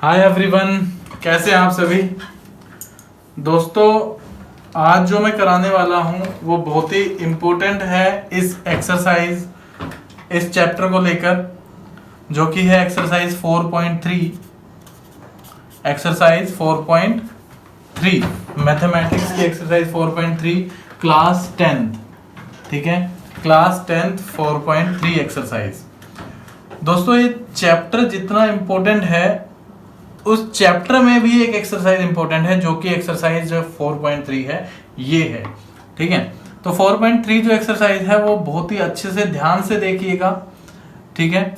Hi everyone, कैसे हैं आप सभी दोस्तों। आज जो मैं कराने वाला हूं वो बहुत ही इम्पोर्टेंट है इस एक्सरसाइज इस चैप्टर को लेकर, जो कि है एक्सरसाइज 4.3 मैथमेटिक्स की एक्सरसाइज 4.3 क्लास 10th। ठीक है, क्लास 10th 4.3 एक्सरसाइज। दोस्तों ये चैप्टर जितना इम्पोर्टेंट है उस चैप्टर में भी एक एक्सरसाइज इंपॉर्टेंट है, जो कि एक्सरसाइज 4.3 है, ये है। ठीक है, तो 4.3 जो एक्सरसाइज है वो बहुत ही अच्छे से ध्यान से देखिएगा। ठीक है,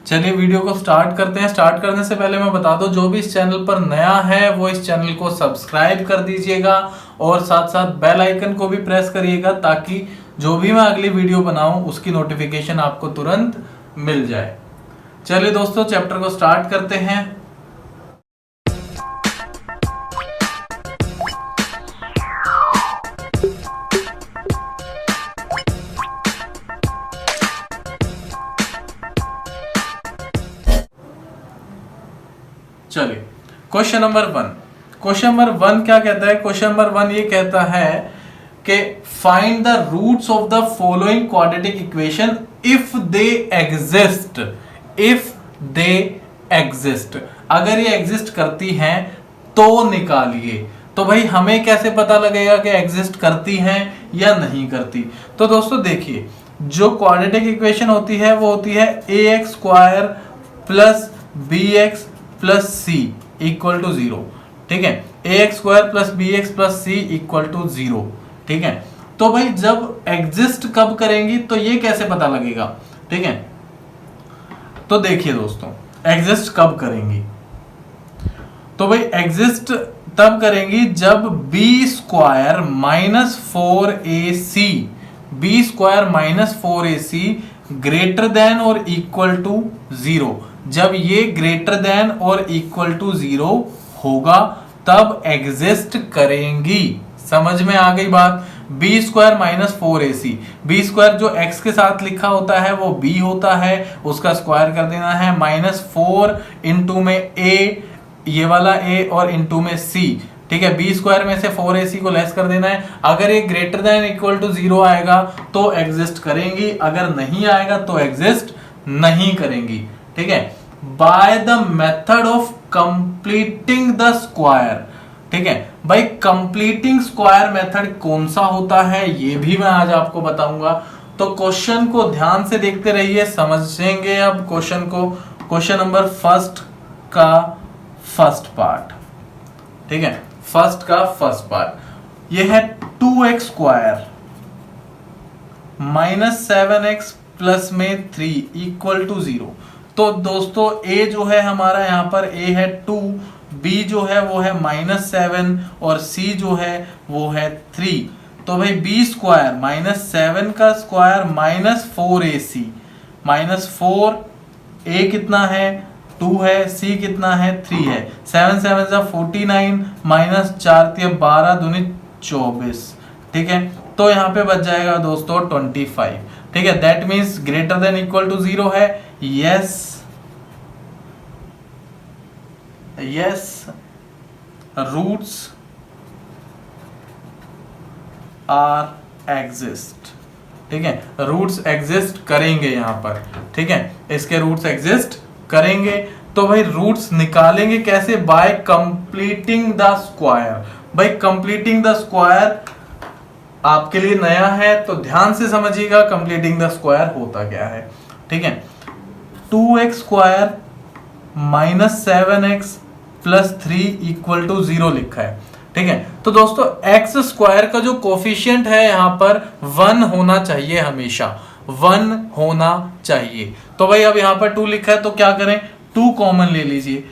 चलिए वीडियो को स्टार्ट करते हैं। स्टार्ट करने से पहले मैं बता दूं, जो भी इस चैनल पर नया है वो इस चैनल को सब्सक्राइब कर दीजिएगा और साथ साथ बेल आइकन को भी प्रेस करिएगा, ताकि जो भी मैं अगली वीडियो बनाऊं उसकी नोटिफिकेशन आपको तुरंत मिल जाए। चलिए दोस्तों, चैप्टर को स्टार्ट करते हैं। चलिए, क्वेश्चन नंबर 1। क्वेश्चन नंबर 1 क्या कहता है? क्वेश्चन नंबर 1 ये कहता है कि find the roots of the following quadratic equation if they exist. If they exist, अगर ये एग्जिस्ट करती हैं तो निकालिए। तो भाई हमें कैसे पता लगेगा कि एग्जिस्ट करती हैं या नहीं करती? तो दोस्तों देखिए, जो क्वाड्रेटिक इक्वेशन होती है वो होती है ax square plus bx plus C equal to 0। ठीक है, ax square plus bx plus C equal to 0। ठीक है, तो भाई जब एग्जिस्ट कब करेंगी तो ये कैसे पता लगेगा? ठीक है, तो देखिए दोस्तों, एग्जिस्ट कब करेंगी? तो भाई एग्जिस्ट तब करेंगी जब b square minus 4ac greater than और इक्वल टू 0। जब ये ग्रेटर देन और इक्वल टू 0 होगा तब एग्जिस्ट करेंगी। समझ में आ गई बात? B square minus 4ac, B square जो x के साथ लिखा होता है वो b होता है, उसका स्क्वायर कर देना है, माइनस 4 इंटू में a, ये वाला a और इंटू में c। ठीक है, बी स्क्वायर में से 4ac को लेस कर देना है। अगर ये ग्रेटर देन इक्वल टू 0 आएगा तो एग्जिस्ट करेंगी, अगर नहीं आएगा तो एग्जिस्ट नहीं करेंगी। ठीक है, by the method of completing the square. ठीक है भाई, कंप्लीटिंग स्क्वायर मेथड कौन सा होता है ये भी मैं आज आपको बताऊंगा। तो क्वेश्चन को ध्यान से देखते रहिए, समझेंगे अब क्वेश्चन को। क्वेश्चन नंबर फर्स्ट का फर्स्ट पार्ट। ठीक है, फर्स्ट का फर्स्ट पार्ट ये है 2x square minus 7x plus में 3 इक्वल टू 0। तो दोस्तों a जो है हमारा यहाँ पर a है 2, b जो है वो है माइनस 7 और c जो है वो है 3। तो भाई b स्क्वायर माइनस 7 का square minus 4ac, minus 4, a कितना है 2 है, c कितना है 3 है, 7 7 जा 49 माइनस 4 3 12 दूनी 24। ठीक है, तो यहाँ पे बच जाएगा दोस्तों 25। ठीक है, that means greater than equal to 0 है। Yes roots are exist. ठीक है, रूट्स एग्जिस्ट करेंगे यहाँ पर। ठीक है, इसके रूट्स एग्जिस्ट करेंगे। तो भाई रूट्स निकालेंगे कैसे? Bye completing the square. भाई कंप्लीटिंग द स्क्वायर आपके लिए नया है तो ध्यान से समझिएगा कंप्लीटिंग द स्क्वायर होता क्या है। ठीक है, 2x square minus 7x plus 3 equal to 0 लिखा है। ठीक है, तो दोस्तों x स्क्वायर का जो कोफिशिएंट है यहाँ पर 1 होना चाहिए, हमेशा 1 होना चाहिए। तो भाई अब यहाँ पर 2 लिखा है तो क्या करें? 2 कॉमन ले लीजिए।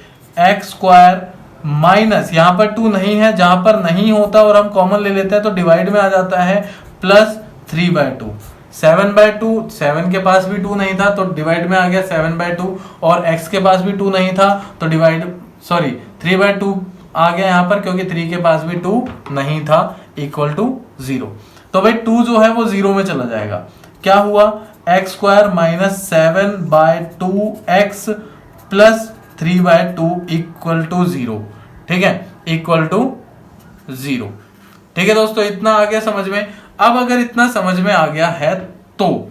x स्क्वायर माइनस, यहाँ पर 2 नहीं है, जहां पर नहीं होता और हम कॉमन ले लेते हैं तो डिवाइड में आ जाता है, प्लस 3/2, 7/2, 7 के पास भी 2 नहीं था तो डिवाइड में आ गया 7/2, और x के पास भी 2 नहीं था तो 3/2 आ गया यहाँ पर, क्योंकि 3 के पास भी 2 नहीं था, इक्वल टू 0। तो भाई 2 जो है वो 0 में चला जाएगा। क्या हुआ? x square minus 7/2x plus 3/2 equal to 0, ठीक है, इक्वल टू 0। ठीक है दोस्तों, इतना आ गया समझ में। अब अगर इतना समझ में आ गया है तो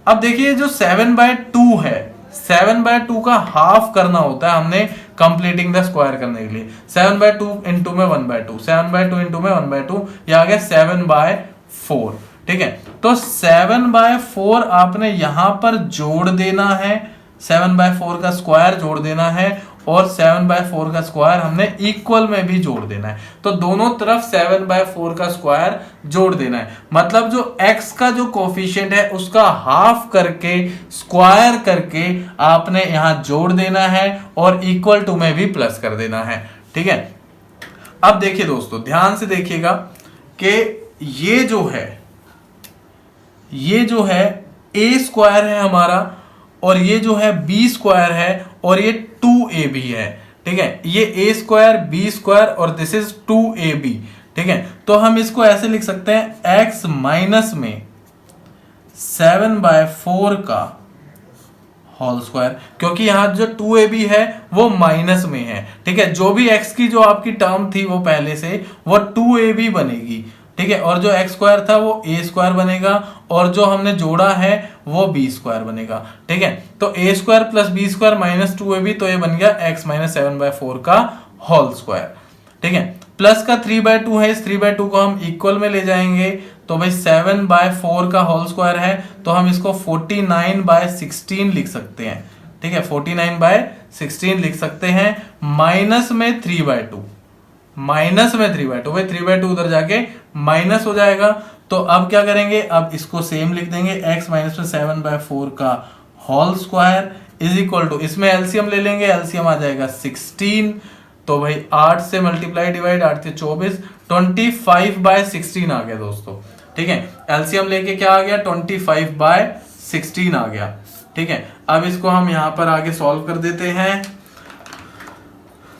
अब देखिए जो 7/2 है, 7/2 का हाफ करना होता है हमने कंप्लीटिंग द स्क्वायर करने के लिए। 7/2 इंटू में 1/2, 7/2 इंटू में 1/2, यह आ गया 7/4। ठीक है, तो 7/4 आपने यहां पर जोड़ देना है, 7/4 का स्क्वायर जोड़ देना है और 7/4 का स्क्वायर हमने इक्वल में भी जोड़ देना है। तो दोनों तरफ 7/4 का स्क्वायर जोड़ देना है, मतलब जो x का जो कोफिशिएंट है उसका हाफ करके स्क्वायर करके आपने यहां जोड़ देना है और इक्वल टू में भी प्लस कर देना है। ठीक है, अब देखिए दोस्तों ध्यान से देखिएगा कि ये जो है a स्क्वायर है हमारा और ये जो है b स्क्वायर है और ये 2ab है। ठीक है, ये a स्क्वायर b स्क्वायर और दिस इज 2ab। ठीक है, तो हम इसको ऐसे लिख सकते हैं x माइनस में 7/4 का होल स्क्वायर, क्योंकि यहां जो 2ab है वो माइनस में है। ठीक है, जो भी x की जो आपकी टर्म थी वो पहले से वो 2ab बनेगी। ठीक है, और जो x स्क्वायर था वो a स्क्वायर बनेगा और जो हमने जोड़ा है वो b स्क्वायर बनेगा। ठीक है, तो a square plus b square minus 2ab, तो ये बन गया x माइनस 7/4 का होल स्क्वायर। ठीक है, प्लस का 3/2 है, इस 3/2 को हम इक्वल में ले जाएंगे, तो भाई 7/4 का होल स्क्वायर है तो हम इसको 49/16 लिख सकते हैं। ठीक है, 49/16 लिख सकते हैं, माइनस में 3/2, माइनस में 3/2, भाई 3/2 उधर जाके माइनस हो जाएगा। तो अब क्या करेंगे, अब इसको सेम लिख देंगे, x माइनस में 7/4 का whole square is equal to, इसमें एलसीएम ले लेंगे, एलसीएम आ जाएगा 16, तो भाई 8 से मल्टीप्लाई डिवाइड, 8 से 24, 25/16 आ गया दोस्तों। ठीक है, एलसीएम लेके क्या आ गया, 25/16 आ गया। ठीक है, अब इसको हम यहां पर आगे सॉल्व कर देते हैं।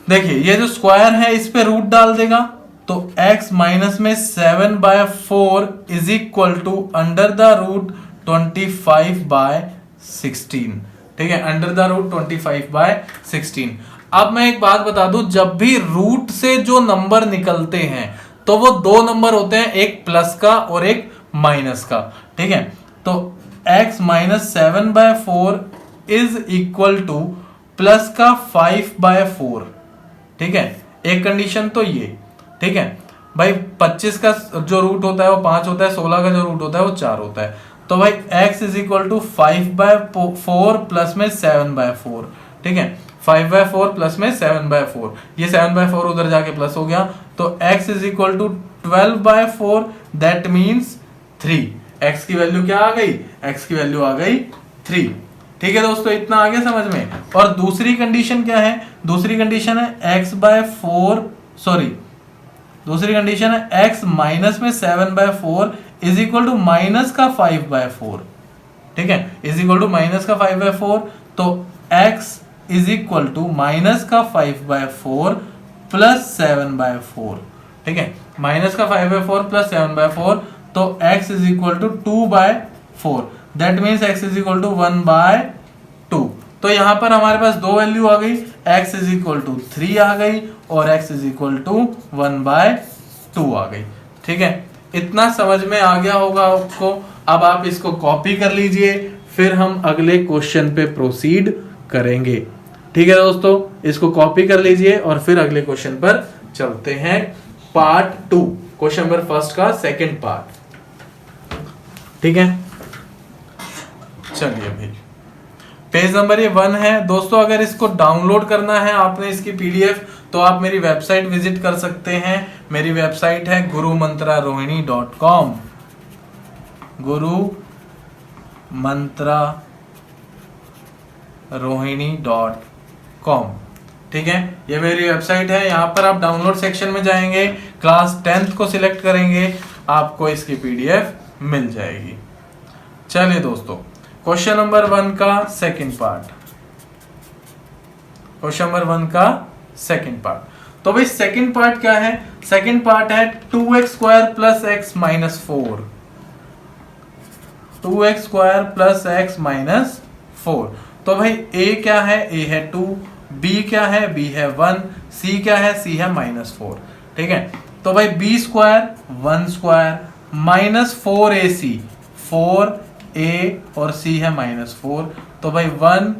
देखिए ये जो स्क्वायर है इस पे रूट डाल देगा, तो x माइनस में 7/4 is equal to under the root 25/16। ठीक है, अंडर द रूट 25/16। अब मैं एक बात बता दूं, जब भी रूट से जो नंबर निकलते हैं तो वो दो नंबर होते हैं, एक प्लस का और एक माइनस का। ठीक है, तो x minus 7/4 is equal two plus का 5/4। ठीक है, एक कंडीशन तो ये। ठीक है भाई, 25 का जो रूट होता है वो 5 होता है, 16 का जो रूट होता है वो 4 होता है, तो भाई x is equal to 5/4 plus में 7/4। ठीक है, 5/4 प्लस में 7/4, ये 7/4 उधर जाके प्लस हो गया, तो x is equal to 12/4, that means 3। x की वैल्यू क्या आ गई, x की वैल्यू आ गई 3। ठीक है दोस्तों, इतना आ गया समझ में। और दूसरी कंडीशन क्या है, दूसरी कंडीशन है दूसरी कंडीशन है x माइनस में 7/4 इज इक्वल टू माइनस का 5/4। ठीक है, इज इक्वल टू माइनस का 5/4, तो x is equal to minus का 5/4 प्लस 7/4। ठीक है, माइनस का 5/4 प्लस 7/4, तो x is equal to 2/4, that means x is equal to 1/2। तो यहां पर हमारे पास दो वैल्यू आ गई, x इज इक्वल टू 3 आ गई और x इज इक्वल टू 1/2 आ गई। ठीक है, इतना समझ में आ गया होगा आपको। अब आप इसको कॉपी कर लीजिए, फिर हम अगले क्वेश्चन पे प्रोसीड करेंगे। ठीक है दोस्तों, इसको कॉपी कर लीजिए और फिर अगले क्वेश्चन पर चलते हैं। पार्ट 2, क्वेश्चन नंबर फर्स्ट का सेकंड पार्ट। ठीक है, चलिए भाई, पेज नंबर ये 1 है दोस्तों। अगर इसको डाउनलोड करना है आपने इसकी पीडीएफ, तो आप मेरी वेबसाइट विजिट कर सकते हैं। मेरी वेबसाइट है gurumantrarohini.com, gurumantrarohini.com। ठीक है, ये मेरी वेबसाइट है। यहाँ पर आप डाउनलोड सेक्शन में जाएंगे, क्लास 10th को सिलेक्ट करेंगे, आपको इसकी पीडीएफ मिल जाएगी। चलिए दोस्तों, क्वेश्चन नंबर 1 का सेकंड पार्ट, क्वेश्चन नंबर 1 का सेकंड पार्ट। तो भाई सेकंड पार्ट क्या है, सेकंड पार्ट है 2x square plus x minus 4, 2x square plus x minus 4। तो भाई a क्या है, a है 2, बी क्या है, बी है 1, सी क्या है, सी है -4। ठीक है, तो भाई B square 1 square minus 4ac, 4a और c है -4, तो भाई 1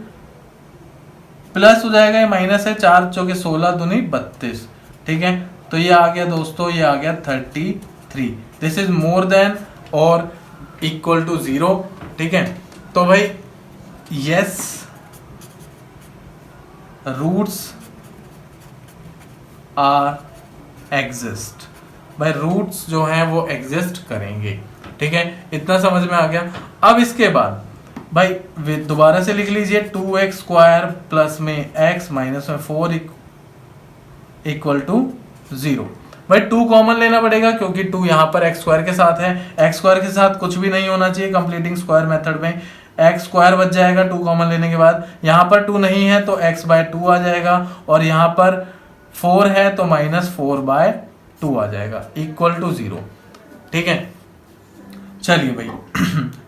प्लस हो जाएगा, ये माइनस है, 4 चौके 16 दूनी 32। ठीक है, तो ये आ गया दोस्तों, ये आ गया 33। दिस इज मोर देन और इक्वल टू 0। ठीक है, तो भाई यस रूट्स आर एग्जिस्ट, भाई रूट्स जो हैं वो एग्जिस्ट करेंगे। ठीक है, इतना समझ में आ गया। अब इसके बाद भाई दोबारा से लिख लीजिए 2x स्क्वायर प्लस में x माइनस में 4 इक्वल टू 0। भाई 2 कॉमन लेना पड़ेगा क्योंकि 2 यहाँ पर x स्क्वायर के साथ है, x स्क्वायर के साथ कुछ भी नहीं होना चाहिए कंप्लीटिंग स्क्वायर मेथड में, x स्क्वायर बच जाएगा 2 कॉमन लेने के बाद। यहाँ पर 2 नहीं है तो x बाय 2 आ जाएगा, और यहाँ पर 4 है तो -4 बाय 2 आ जाएगा इक्वल टू 0। ठीक है, चलिए भाई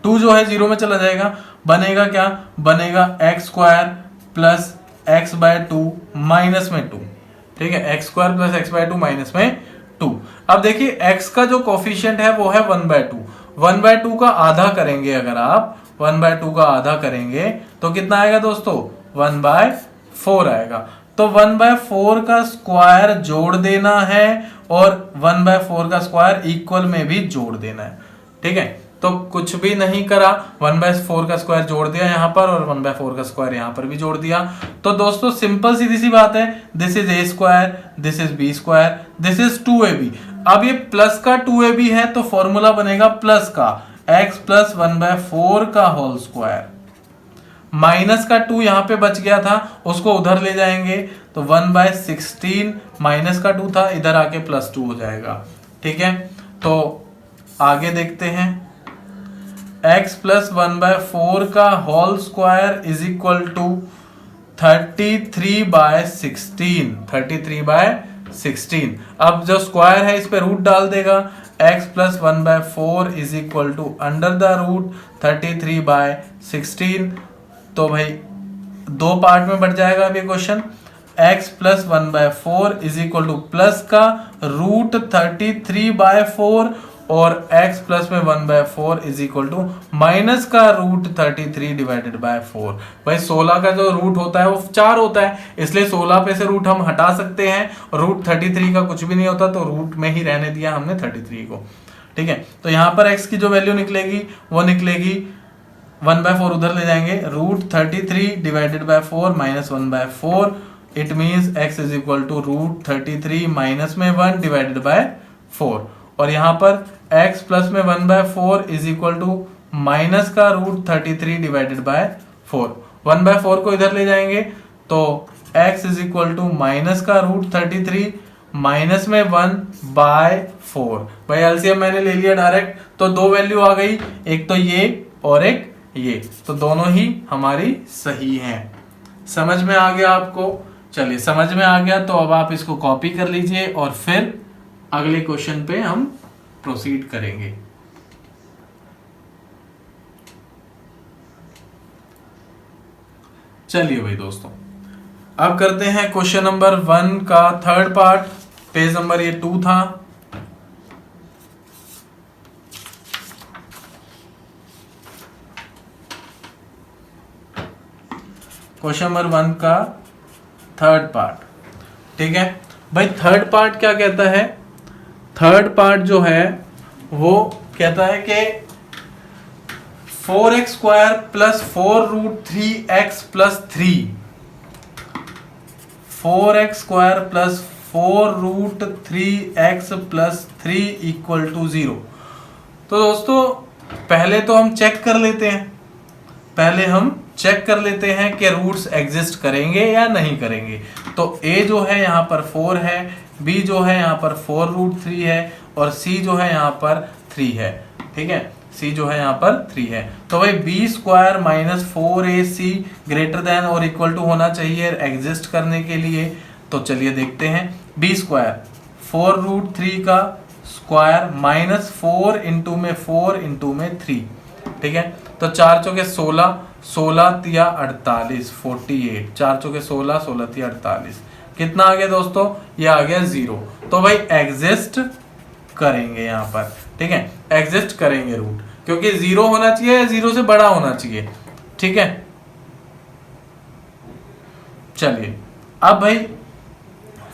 2 जो है 0 में चला जाएगा, बनेगा क्या, बनेगा x square plus x by 2 minus में 2। ठीक है, x square plus x by 2 minus में 2। अब देखिए x का जो कोफिशिएंट है वो है 1/2, 1/2 का आधा करेंगे, अगर आप 1/2 का आधा करेंगे तो कितना आएगा दोस्तों, 1/4 आएगा। तो 1/4 का स्क्वायर जोड़ देना है और 1/4 का स्क्वायर इक्वल में भी जोड़ देना है। ठीक है, तो कुछ भी नहीं करा, 1/4 का स्क्वायर जोड़ दिया यहाँ पर और 1/4 का स्क्वायर यहाँ पर भी जोड़ दिया। तो दोस्तों सिंपल सीधी सी बात है, this is a square, this is b square, this is 2ab। अब ये प्लस का 2ab है तो फॉर्मूला बनेगा प्लस का x प्लस 1/4 का होल स्क्वायर, माइनस का 2 यहाँ पे बच गया था उसको उधर ले जाएंगे तो 1/16 माइनस का 2 था, इधर आके +2 हो जाएगा। ठीक है, तो आगे देखते हैं, x प्लस 1/4 का whole square is equal to 33/16, 33/16। अब जो स्क्वायर है इस पे रूट डाल देगा, x plus 1/4 is equal to under the root 33/16। तो भाई 2 पार्ट में बढ़ जाएगा अब ये question, x plus 1/4 is equal two plus का रूट 33/4 और x प्लस में 1/4 इज इक्वल टू माइनस का रूट 33 डिवाइडेड बाय 4। भाई 16 का जो रूट होता है वो 4 होता है, इसलिए 16 पे से रूट हम हटा सकते हैं, रूट 33 का कुछ भी नहीं होता तो रूट में ही रहने दिया हमने 33 को। ठीक है, तो यहाँ पर x की जो वैल्यू निकलेगी वो निकलेगी 1/4 उधर ले जाएंगे, root 33 divided by 4 minus 1/4, it means x is equal to root 33 minus में 1 डिवाइडेड बाय 4, और यहाँ पर x प्लस में 1/4 इज इक्वल टू माइनस का रूट 33 डिवाइडेड बाय 4, 1/4 को इधर ले जाएंगे तो x is equal to minus का रूट 33 माइनस में 1/4। भाई एलसीएम मैंने ले लिया डायरेक्ट, तो 2 वैल्यू आ गई, एक तो ये और एक ये, तो दोनों ही हमारी सही हैं। समझ में आ गया आपको? चलिए समझ में आ गया तो अब आप इसको कॉपी कर लीजिए और फिर अगले क्वेश्चन पे हम प्रोसीड करेंगे। चलिए भाई दोस्तों, अब करते हैं क्वेश्चन नंबर 1 का थर्ड पार्ट, पेज नंबर ये 2 था। क्वेश्चन नंबर 1 का थर्ड पार्ट। ठीक है भाई, थर्ड पार्ट क्या कहता है, थर्ड पार्ट जो है वो कहता है कि 4x square plus 4 root 3x plus 3, 4x square plus 4 root 3x plus 3 equal to 0। तो दोस्तों पहले तो हम चेक कर लेते हैं, पहले हम चेक कर लेते हैं कि रूट्स एग्जिस्ट करेंगे या नहीं करेंगे। तो a जो है यहाँ पर 4 है, b जो है यहाँ पर 4 रूट 3 है और c जो है यहाँ पर 3 है। ठीक है, c जो है यहाँ पर 3 है। तो भाई b square minus 4ac greater than और इक्वल टू होना चाहिए एग्जिस्ट करने के लिए। तो चलिए देखते हैं, b स्क्वायर 4 रूट 3 का स्क्वायर माइनस 4 इंटू में 4 इंटू में 3। ठीक है, तो 4 चौके 16 16 तिया 48, 48, 4 चौके 16, 16 तिया 48, कितना आ गया दोस्तों, ये आ गया 0। तो भाई एग्जिस्ट करेंगे यहाँ पर, ठीक है, एग्जिस्ट करेंगे रूट, क्योंकि 0 होना चाहिए या 0 से बड़ा होना चाहिए, ठीक है। चलिए अब भाई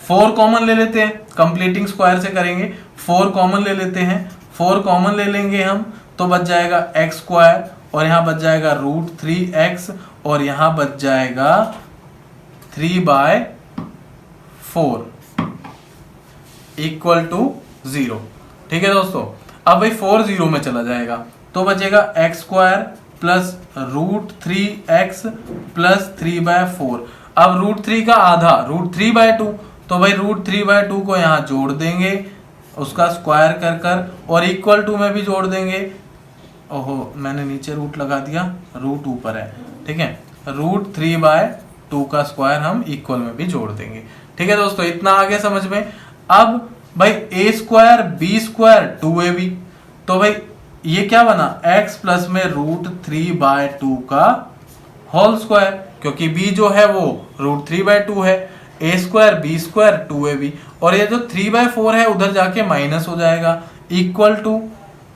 4 कॉमन ले लेते हैं, कंप्लीटिंग स्क्वायर से करेंगे, 4 कॉमन ले लेते हैं, 4 कॉमन ले लेंगे हम, तो बच जाएगा एक्स स्क्वायर, और यहाँ बच जाएगा √3x, और यहाँ बच जाएगा 3/4 इक्वल टू 0, ठीक है दोस्तों। अब भाई 4 0 में चला जाएगा, तो बचेगा x square plus √3x plus 3/4। अब √3 का आधा √3/2, तो भाई √3/2 को यहाँ जोड़ देंगे, उसका स्क्वायर कर कर, और इक्वल टू में भी जोड़ देंगे। ओहो, मैंने नीचे रूट लगा दिया, रूट ऊपर है, ठीक है। √3/2 का स्क्वायर हम इक्वल में भी जोड़ देंगे, ठीक है दोस्तों। इतना आगे समझ में। अब भाई a square b square 2ab, तो भाई ये क्या बना, x प्लस में √3/2 का होल स्क्वायर, क्योंकि b जो है वो √3/2 है, a square b square 2ab, और ये जो 3/4 है उधर जाके माइनस हो जाएगा, इक्वल टू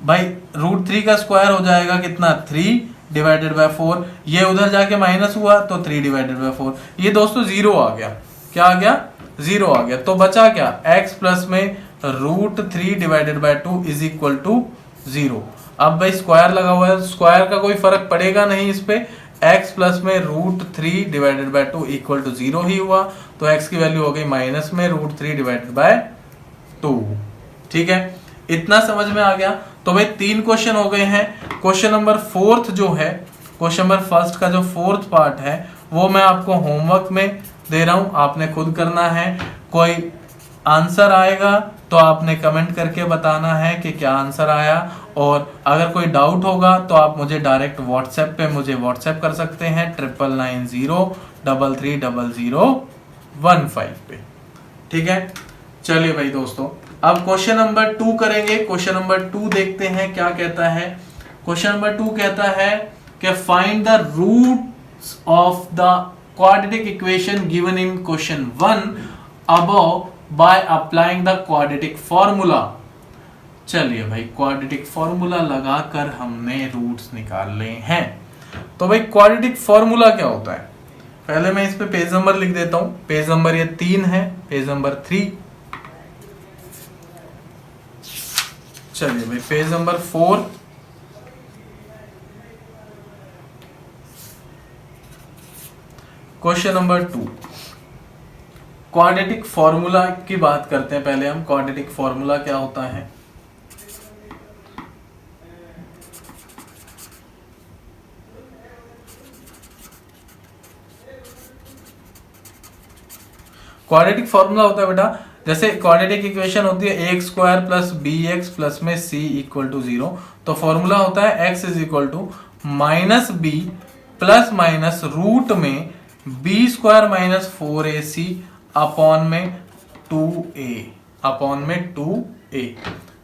भाई √3 का स्क्वायर हो जाएगा कितना, 3/4, ये उधर जाके माइनस हुआ तो 3/4, ये दोस्तों 0 आ गया। क्या आ गया, 0 आ गया। तो बचा क्या, x प्लस में √3/2 इज इक्वल टू 0। अब भाई स्क्वायर लगा हुआ है, स्क्वायर का कोई फर्क पड़ेगा नहीं इस पे, x प्लस में √3/2 इक्वल टू 0 ही हुआ, तो x की वैल्यू हो गई माइनस में √3/2, ठीक है। इतना समझ में आ गया। तो भाई 3 क्वेश्चन हो गए हैं। क्वेश्चन नंबर 4 जो है, क्वेश्चन नंबर 1 का जो 4th पार्ट है वो मैं आपको होमवर्क में दे रहा हूं, आपने खुद करना है। कोई आंसर आएगा तो आपने कमेंट करके बताना है कि क्या आंसर आया, और अगर कोई डाउट होगा तो आप मुझे डायरेक्ट व्हाट्सएप पे मुझे व्हाट्सएप कर सकते हैं 9990330015 पे, ठीक है। चलिए भाई दोस्तों, अब क्वेश्चन नंबर 2 करेंगे। क्वेश्चन नंबर 2 देखते हैं क्या कहता है। क्वेश्चन नंबर 2 कहता है कि find the roots of the quadratic equation given in question 1 above by applying the quadratic formula. चलिए भाई, क्वाड्रेटिक फॉर्मूला लगाकर हमने रूट्स निकालने हैं। तो भाई क्वाड्रेटिक फॉर्मूला क्या होता है, पहले मैं इस पे पेज नंबर लिख देता हूं। पेज नंबर ये 3 है, पेज नंबर 3। चलिए भाई, page number 4, question number 2, quadratic formula की बात करते हैं। पहले हम क्वाड्रेटिक फॉर्मूला क्या होता है। क्वाड्रेटिक फॉर्मूला होता है बेटा, जैसे क्वाड्रेटिक इक्वेशन होती है ax square plus bx plus में c इक्वल टू 0, तो फॉर्मूला होता है x is equal to minus B plus minus root में b square minus 4ac upon में 2a, अपॉन में 2a,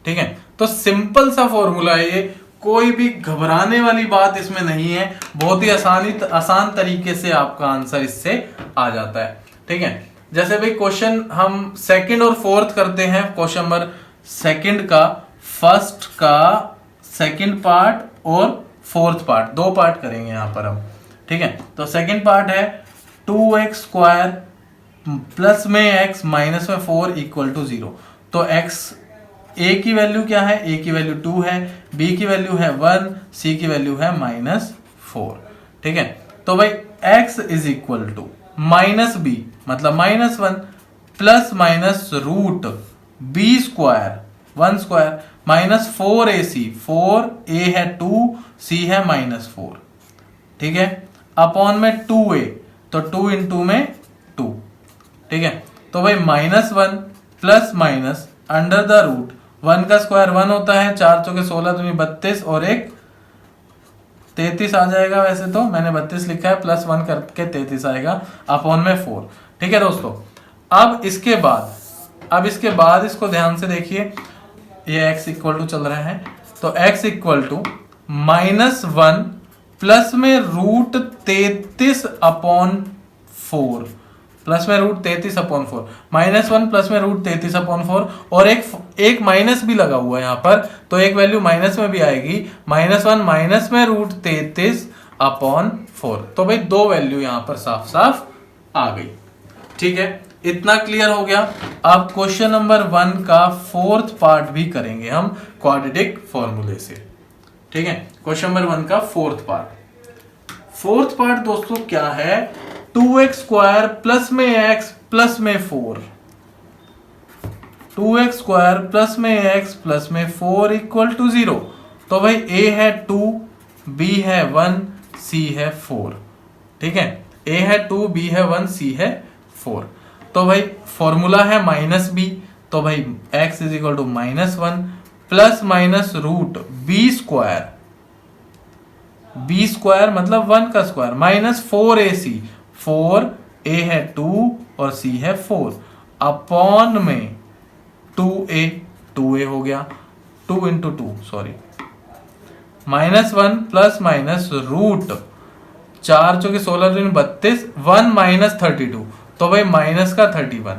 ठीक है। तो सिंपल सा फॉर्मूला है ये, कोई भी घबराने वाली बात इसमें नहीं है, बहुत ही आसान तरीके से आपका आंसर इससे आ जाता है, ठीक है। जैसे भाई क्वेश्चन हम सेकंड और फोर्थ करते हैं, क्वेश्चन नंबर सेकंड का फर्स्ट का सेकंड पार्ट और फोर्थ पार्ट, 2 पार्ट करेंगे यहाँ पर हम, ठीक है। तो सेकंड पार्ट है 2x स्क्वायर प्लस में x माइनस में 4 इक्वल टू 0। तो x a की वैल्यू क्या है, a की वैल्यू 2 है, b की वैल्यू है 1, c की वैल्यू है -4, ठीक है। तो भाई x is equal to minus B मतलब -1 plus minus root b square 1 square minus 4ac, 4a है 2, c है -4, ठीक है, अपॉन में 2a, तो 2 इंटू में 2, ठीक है। तो भाई -1 plus minus under the root 1 का स्क्वायर 1 होता है, 4 चौके 16 दूनी 32 और एक 33 आ जाएगा, वैसे तो मैंने 32 लिखा है, प्लस 1 करके 33 आएगा, अपॉन में 4, ठीक है दोस्तों। अब इसके बाद इसको ध्यान से देखिए, ये x इक्वल टू चल रहा है, तो x इक्वल टू -1 प्लस में रूट 33/4, प्लस में रूट 33/4, -1 प्लस में रूट 33/4, और एक माइनस भी लगा हुआ है यहाँ पर, तो एक वैल्यू माइनस में भी आएगी, -1 माइनस में रूट 33/4। तो भाई दो वैल्यू यहाँ पर साफ साफ आ गई। ठीक है, इतना क्लियर हो गया। अब क्वेश्चन नंबर 1 का फोर्थ पार्ट भी करेंगे हम क्वाड्रेटिक फॉर्मूले से। ठीक है, क्वेश्चन नंबर 1 का फोर्थ पार्ट दोस्तों क्या है, 2x² प्लस में x प्लस में 4, 2x² प्लस में x प्लस में 4 इक्वल टू 0। तो भाई a है 2, b है 1, c है 4। ठीक है, a है 2, b है 1, c है 4। तो भाई फॉर्मूला है -b, तो भाई x is equal to -1 plus minus root b square मतलब 1 का स्क्वायर माइनस 4ac, 4a है 2 और c है 4 अपॉन में 2a हो गया, 2 into 2 sorry, -1 plus minus root 4 चौके 16 32, 1 माइनस 32, तो भाई माइनस का 31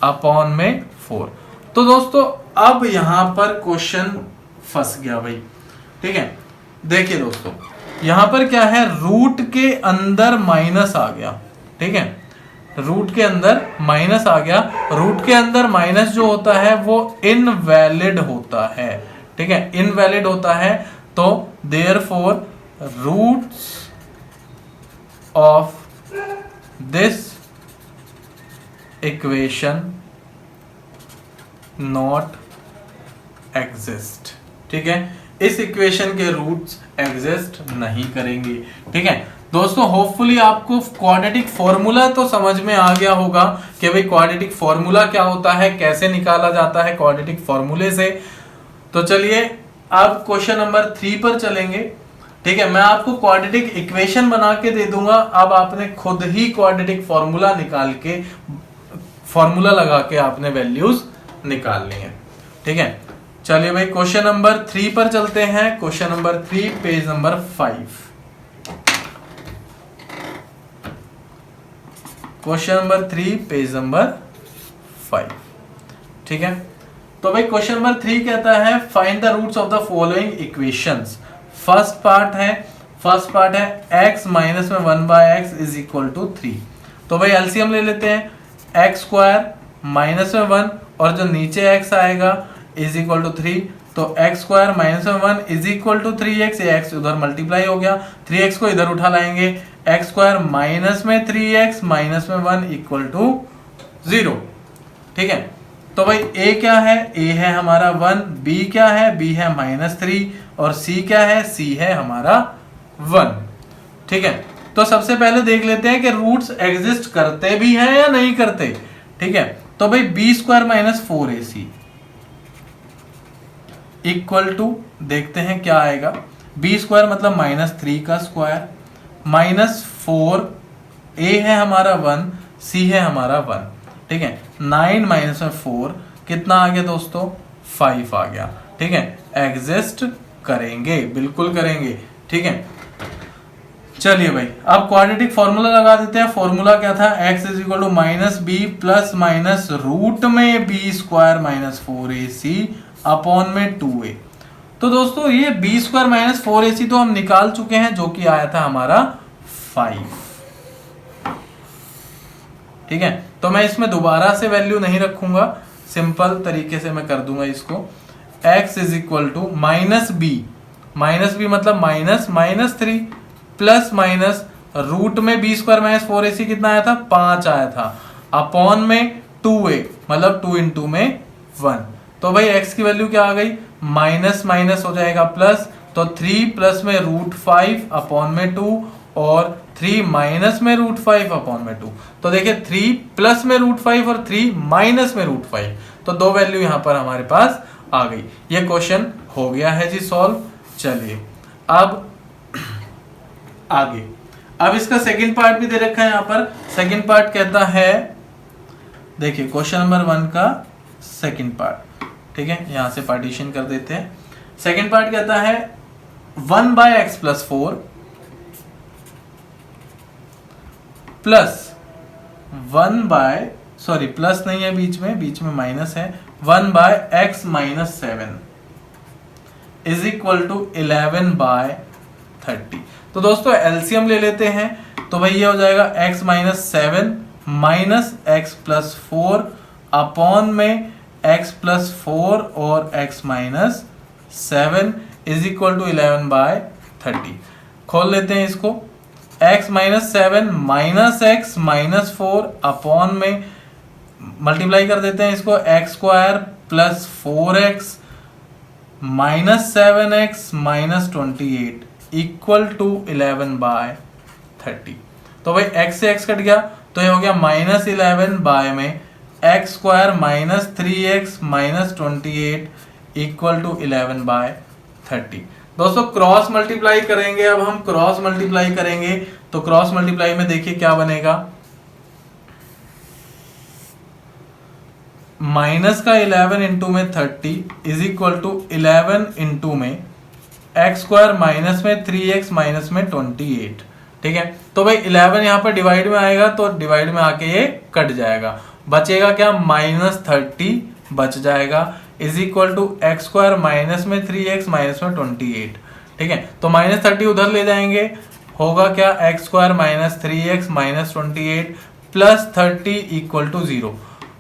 अपॉन में 4। तो दोस्तों अब यहां पर क्वेश्चन फंस गया भाई। ठीक है, देखिए दोस्तों यहां पर क्या है, रूट के अंदर माइनस आ गया। ठीक है, रूट के अंदर माइनस आ गया, रूट के अंदर माइनस जो होता है वो इनवैलिड होता है। ठीक है, इनवैलिड होता है, तो therefore roots of this equation not exist. ठीक है, इस इक्वेशन के रूट्स एग्जिस्ट नहीं करेंगे। ठीक है दोस्तों, होपफुली आपको क्वाड्रेटिक फॉर्मूला तो समझ में आ गया होगा कि भाई क्वाड्रेटिक फॉर्मूला क्या होता है, कैसे निकाला जाता है क्वाड्रेटिक फॉर्मूले से। तो चलिए अब क्वेश्चन नंबर 3 पर चलेंगे। ठीक है, मैं आपको क्वाड्रेटिक इक्वेशन बना के दे दूंगा, अब आपने खुद ही क्वाड्रेटिक फॉर्मूला निकाल के, फॉर्मूला लगा के आपने वैल्यूज निकालनी है। ठीक है, चलिए भाई क्वेश्चन नंबर 3 पर चलते हैं। Question number 3 page number 5, question number 3 page number 5। ठीक है, तो भाई क्वेश्चन नंबर 3 कहता है find the roots of the following equations. First part है x माइनस में 1/x इज इक्वल टू 3। तो भाई एलसीएम ले लेते हैं, x² माइनस में 1 और जो नीचे x आएगा इज इक्वल टू 3, तो x² माइनस में 1 इज इक्वल टू 3x, ये x उधर मल्टीप्लाई हो गया, 3x को इधर उठा लाएंगे, x² माइनस में 3x माइनस में 1 इक्वल टू 0। ठीक है, तो भाई a क्या है, a है हमारा 1, b क्या है, b है -3 और c क्या है, c है हमारा 1। ठीक है, तो सबसे पहले देख लेते हैं कि रूट्स एग्जिस्ट करते भी हैं या नहीं करते। ठीक है, तो भाई b² minus 4ac equal to, देखते हैं क्या आएगा, b² मतलब -3 का स्क्वायर माइनस 4, a है हमारा 1, c है हमारा 1। ठीक है, 9 माइनस में 4 कितना आ गया दोस्तों, 5 आ गया। ठीक है, एग्जिस्ट करेंगे, बिल्कुल करेंगे। ठीक है, चलिए भाई अब क्वाड्रेटिक फॉर्मूला लगा देते हैं। फॉर्मूला क्या था, x is equal to -b plus minus root में b² माइनस 4ac अपॉन में 2a। तो दोस्तों ये b² माइनस 4ac तो हम निकाल चुके हैं, जो कि आया था हमारा 5। ठीक है, तो मैं इसमें दोबारा से वैल्यू नहीं रखूंगा, सिंपल तरीके से मैं कर दूंगा इसको। x is equal to -b मतलब -3 प्लस माइनस रूट में b² माइनस 4ac कितना आया था, 5 आया था, अपॉन में 2a मतलब 2 इंटू में 1। तो भाई x की वैल्यू क्या आ गई, माइनस माइनस हो जाएगा प्लस, तो 3 प्लस में √5 अपॉन में 2 और 3 माइनस में √5 अपॉन में 2। तो देखिए 3 प्लस में √5 और 3 माइनस में √5, तो दो वैल्यू यहां पर हमारे पास आ गई। ये क्वेश्चन हो गया है जी सॉल्व। चलिए अब आगे, अब इसका सेकंड पार्ट भी दे रखा है यहाँ पर। सेकंड पार्ट कहता है, देखिए क्वेश्चन नंबर 1 का सेकंड पार्ट। ठीक है, यहां से पार्टीशन कर देते हैं। सेकंड पार्ट कहता है 1/x + 4 प्लस 1/, प्लस नहीं है बीच में माइनस है, 1/x minus 7 is equal to 11/30। तो दोस्तों एलसीएम ले लेते हैं, तो भाई ये हो जाएगा x minus 7 minus X plus 4 upon में x प्लस 4 और x minus 7 is equal to 11/30। खोल लेते हैं इसको, x minus 7 minus X minus 4 upon में मल्टीप्लाई कर देते हैं इसको, X square plus 4x minus 7x minus 28 equal to 11/30। तो भाई x से x कट गया, तो ये हो गया माइनस 11 बाय में x square minus 3x minus 28 equal to 11/30। दोस्तों क्रॉस मल्टीप्लाई करेंगे, अब हम क्रॉस मल्टीप्लाई करेंगे, तो क्रॉस मल्टीप्लाई में देखिए क्या बनेगा, माइनस का 11 इंटू में 30 इज इक्वल टू 11 इंटू में एक्स स्क्वायर माइनस में 3x माइनस में 28। ठीक है, तो भाई 11 यहाँ पर डिवाइड में आएगा, तो डिवाइड में आके ये कट जाएगा, बचेगा क्या, माइनस 30 बच जाएगा is equal to x square minus में 3x माइनस में 28। ठीक है, तो माइनस 30 उधर ले जाएंगे, होगा क्या, X square minus 3x minus 28 plus 30 equal to 0।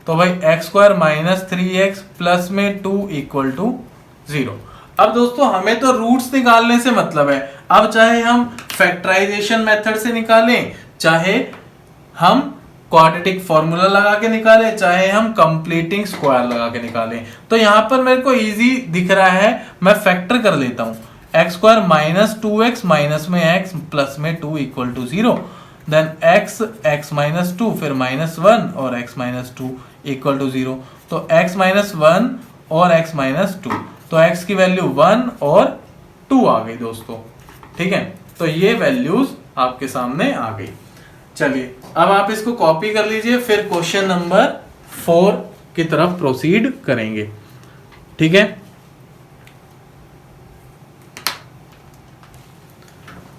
तो भाई x square minus 3x plus में 2 इक्वल टू 0। अब दोस्तों हमें तो रूट्स निकालने से मतलब है, अब चाहे हम फैक्टराइजेशन मेथड से निकालें, चाहे हम क्वाड्रेटिक फॉर्मूला लगा के निकालें, चाहे हम कंप्लीटिंग स्क्वायर लगा के निकालें, तो यहां पर मेरे को इजी दिख रहा है, मैं फैक्टर कर लेता हूं, X square minus 2x minus में x प्लस में 2 equal to 0, then x minus 2 फिर माइनस 1 और x माइनस 2 इक्वल टू 0। तो x माइनस 1 और x माइनस 2, तो x की वैल्यू 1 और 2 आ गई दोस्तों। ठीक है, तो ये वैल्यूज आपके सामने आ गई। चलिए अब आप इसको कॉपी कर लीजिए, फिर क्वेश्चन नंबर 4 की तरफ प्रोसीड करेंगे। ठीक है,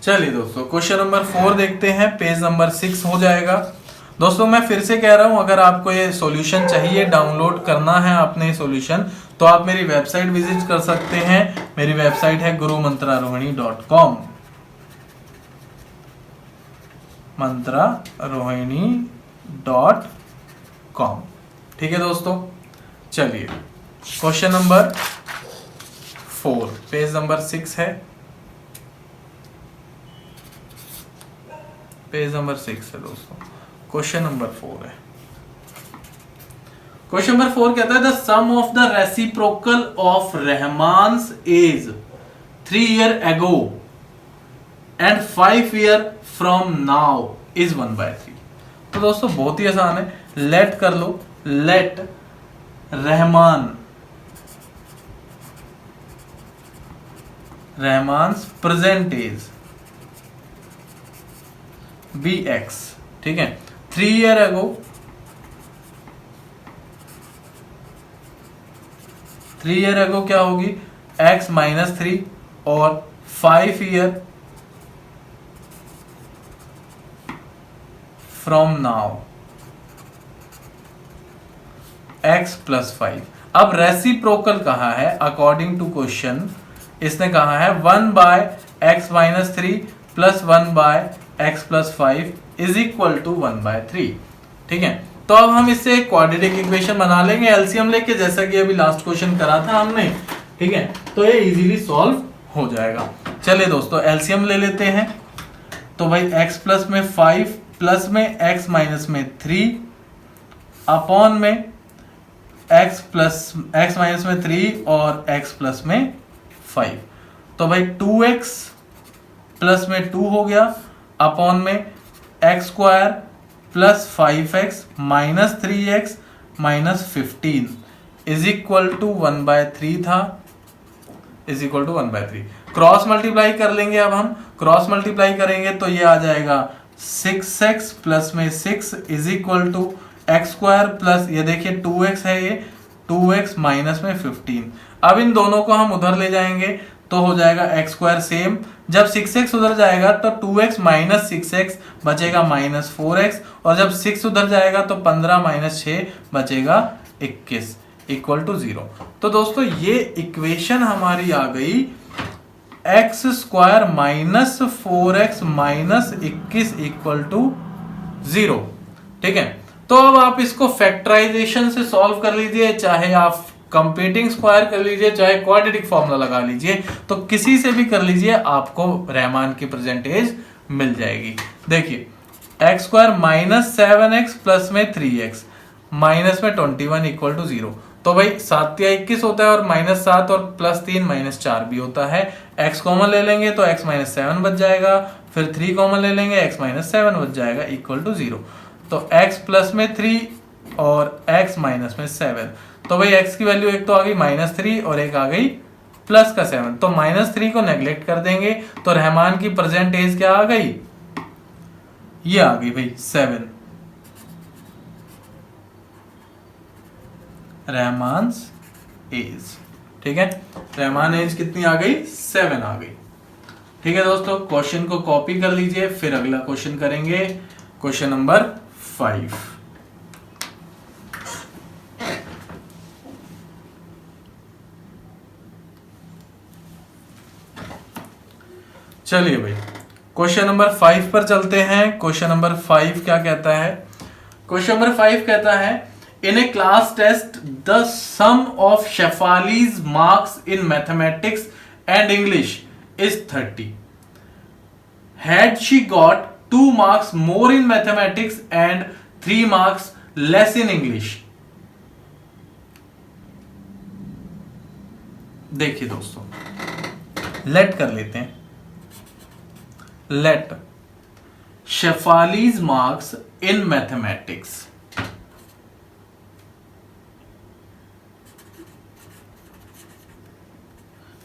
चलिए दोस्तों क्वेश्चन नंबर 4 देखते हैं, पेज नंबर 6 हो जाएगा। दोस्तों मैं फिर से कह रहा हूं, अगर आपको ये सॉल्यूशन चाहिए, डाउनलोड करना है आपने सॉल्यूशन, तो आप मेरी वेबसाइट विजिट कर सकते हैं। मेरी वेबसाइट है gurumantrarohini.com, mantrarohini.com। ठीक है दोस्तों, चलिए क्वेश्चन नंबर 4 पेज नंबर 6 है, पेज नंबर 6 है दोस्तों, क्वेश्चन नंबर 4 है। क्वेश्चन नंबर 4 कहता है the sum of the reciprocal of Rahman's age 3 year ago and 5 year from now is 1/3। तो दोस्तों बहुत ही आसान है, लेट कर लो, let Rahman's present age be x. ठीक है, 3 year ago, 3 year ago क्या होगी, x माइनस 3 और 5 year from now x plus 5। अब रेसिप्रोकल कहा है, अकॉर्डिंग टू क्वेश्चन इसने कहा है 1/x minus 3 plus 1/x plus 5 is equal to 1/3। ठीक है, तो अब हम इससे क्वाड्रेटिक इक्वेशन बना लेंगे एलसीएम लेके, जैसा कि अभी लास्ट क्वेश्चन करा था हमने। ठीक है, तो ये इजीली सॉल्व हो जाएगा। चलिए दोस्तों एलसीएम ले लेते हैं, तो भाई x प्लस में 5 प्लस में x माइनस में 3 अपॉन में x माइनस में 3 और x प्लस में 5, तो भाई 2x प्लस में 2 हो गया अपॉन में x square plus 5x minus 3x minus 15 is equal to 1/3 था, is equal to 1/3। Cross multiply कर लेंगे, अब हम क्रॉस मल्टीप्लाई करेंगे तो ये आ जाएगा 6x प्लस में 6 is equal to x square plus ये देखिए 2x है, ये 2x माइनस में 15। अब इन दोनों को हम उधर ले जाएंगे तो हो जाएगा एक्स स्क्वायर सेम। जब 6x उधर जाएगा तो 2x माइनस 6x बचेगा माइनस 4x, और जब 6 उधर जाएगा तो 15 माइनस 6 बचेगा 21 इक्वल टू 0। तो दोस्तों ये इक्वेशन हमारी आ गई X square minus 4x minus 21 equal to 0। ठीक है, तो अब आप इसको फैक्टराइजेशन से सॉल्व कर लीजिए, चाहे आप कंप्यूटिंग स्क्वायर कर लीजिए, चाहे क्वाड्रेटिक फॉर्मूला लगा लीजिए, तो किसी से भी कर लीजिए, आपको रहमान की परसेंटेज मिल जाएगी। देखिए x square minus 7x plus में 3x माइनस में 21 इक्वल टू 0। तो भाई 7 या 21 होता है, और माइनस 7 और प्लस 3 माइनस 4 भी होता है। x कॉमन ले लेंगे तो x माइनस 7 बच जाएगा, फिर 3 कॉमन ले लेंगे x माइनस 7 बच जाएगा इक्वल टू 0। तो x प्लस में 3 और x माइनस में 7, तो भाई x की वैल्यू एक तो आ गई -3 और एक आ गई प्लस का 7, तो -3 को नेग्लेक्ट कर देंगे, तो रहमान की परसेंटेज क्या आ गई, ये आ गई भाई 7। रहमान्स एज, ठीक है, रहमान एज कितनी आ गई, 7 आ गई। ठीक है दोस्तों, क्वेश्चन को कॉपी कर लीजिए, फिर अगला क्वेश्चन करेंगे, क्वेश्चन नंबर 5। चलिए भाई क्वेश्चन नंबर 5 पर चलते हैं। क्वेश्चन नंबर 5 क्या कहता है, क्वेश्चन नंबर 5 कहता है in a class test the sum of Shefali's marks in mathematics and English is 30। Had she got 2 marks more in mathematics and 3 marks less in English? देखिए दोस्तों, लेट कर लेते हैं, let Shefali's marks in mathematics,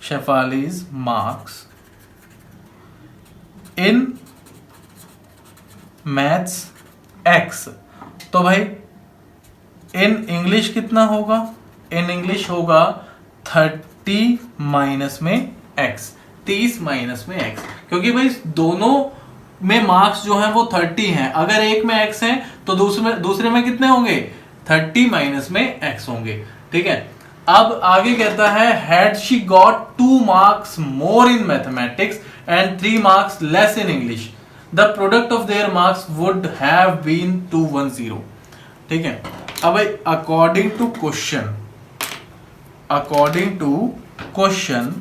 Shefali's marks in maths x, तो भाई in English कितना होगा, in English होगा 30 माइनस में x, 30 माइनस में x, क्योंकि भाई दोनों में मार्क्स जो है वो 30 हैं। अगर एक में x है तो दूसरे में कितने होंगे, 30 माइनस में x होंगे। ठीक है, अब आगे कहता है had she got 2 marks more in mathematics and 3 marks less in English, the product of their marks would have been 210। ठीक है, अब अकॉर्डिंग टू क्वेश्चन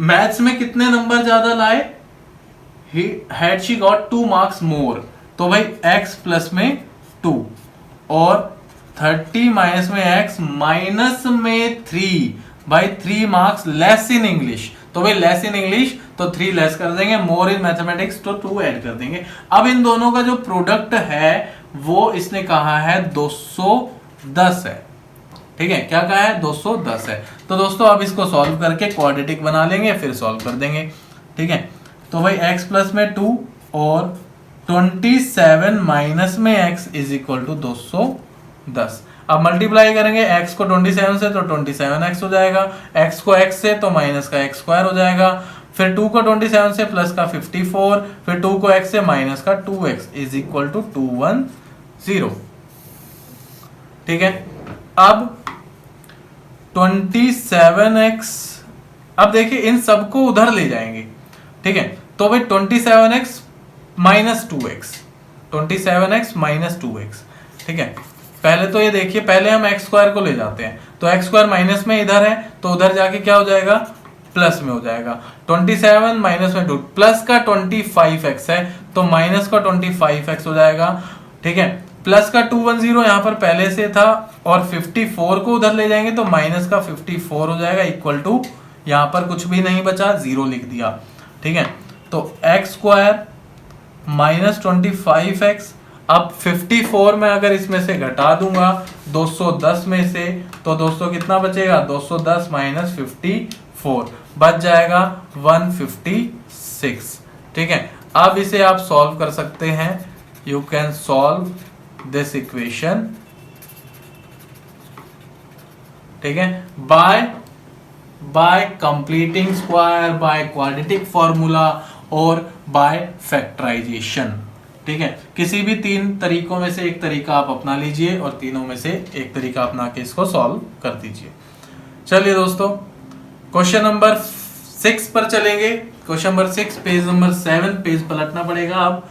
मैथ्स में कितने नंबर ज्यादा लाए, had she got 2 marks more, तो भाई x प्लस में 2 और 30 माइनस में x माइनस में 3, भाई 3 मार्क्स लेस इन इंग्लिश, तो भाई लेस इन इंग्लिश तो 3 लेस कर देंगे, मोर इन मैथमेटिक्स तो 2 ऐड कर देंगे। अब इन दोनों का जो प्रोडक्ट है वो इसने कहा है 210 है। ठीक है, क्या कहा है, 210 है। तो दोस्तों अब इसको सॉल्व करके क्वाड्रेटिक बना लेंगे, फिर सॉल्व कर देंगे। ठीक है, तो भाई x प्लस में 2 और 27 माइनस में x इज इक्वल टू 210। अब मल्टीप्लाई करेंगे x को 27 से तो 27x हो जाएगा, x को x से तो माइनस का x स्क्वायर हो जाएगा, फिर 2 को 27 से प्लस का 54, फिर 2 को x से माइनस का 2x इज इक्वल टू 210। ठीक है, अब 27x, अब देखिए इन सबको उधर ले जाएंगे। ठीक है, तो भाई 27x minus 2x, 27x minus 2x। ठीक है, पहले तो ये देखिए, पहले हम x स्क्वायर को ले जाते हैं, तो x स्क्वायर माइनस में इधर है तो उधर जाके क्या हो जाएगा, प्लस में हो जाएगा। 27 माइनस में 2 प्लस का 25x है तो माइनस का 25x हो जाएगा। ठीक है, प्लस का 210 यहाँ पर पहले से था और 54 को उधर ले जाएंगे तो माइनस का 54 हो जाएगा इक्वल टू, यहाँ पर कुछ भी नहीं बचा, 0 लिख दिया। ठीक है, तो x स्क्वायर माइनस 25x, अब 54 में अगर इसमें से घटा दूंगा 210 में से, तो दोस्तों कितना बचेगा, 210 माइनस 54 बच जाएगा 156। ठीक है, अब इसे आप सॉल्व कर सकते हैं, you can solve this equation. ठीक है, by by completing square, by quadratic formula और बाय फैक्टराइजेशन। ठीक है, किसी भी तीन तरीकों में से एक तरीका आप अपना लीजिए और तीनों में से एक तरीका अपना के इसको सॉल्व कर दीजिए। चलिए दोस्तों, क्वेश्चन नंबर 6 पर चलेंगे। Question number 6 page number 7, page पलटना पड़ेगा आप।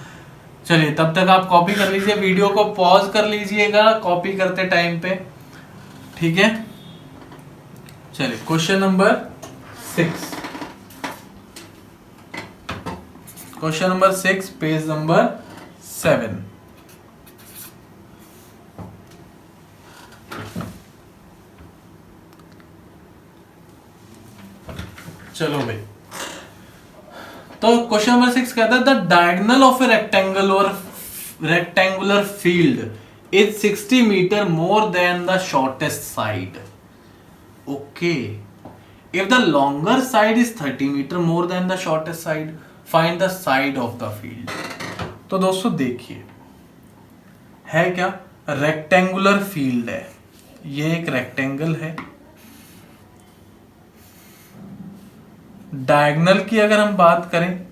चलिए, तब तक आप कॉपी कर लीजिए, वीडियो को पॉज कर लीजिएगा कॉपी करते टाइम पे। ठीक है, चलिए question number 6, question number 6 page number 7। चलो भाई, तो क्वेश्चन नंबर 6 कहता है the diagonal of a rectangular field is 60 metre more than the shortest side. Okay, if the longer side is 30 metre more than the shortest side, find the side of the field. तो दोस्तों देखिए, है क्या, rectangular field है, ये एक rectangle है। Diagonal की अगर हम बात करें,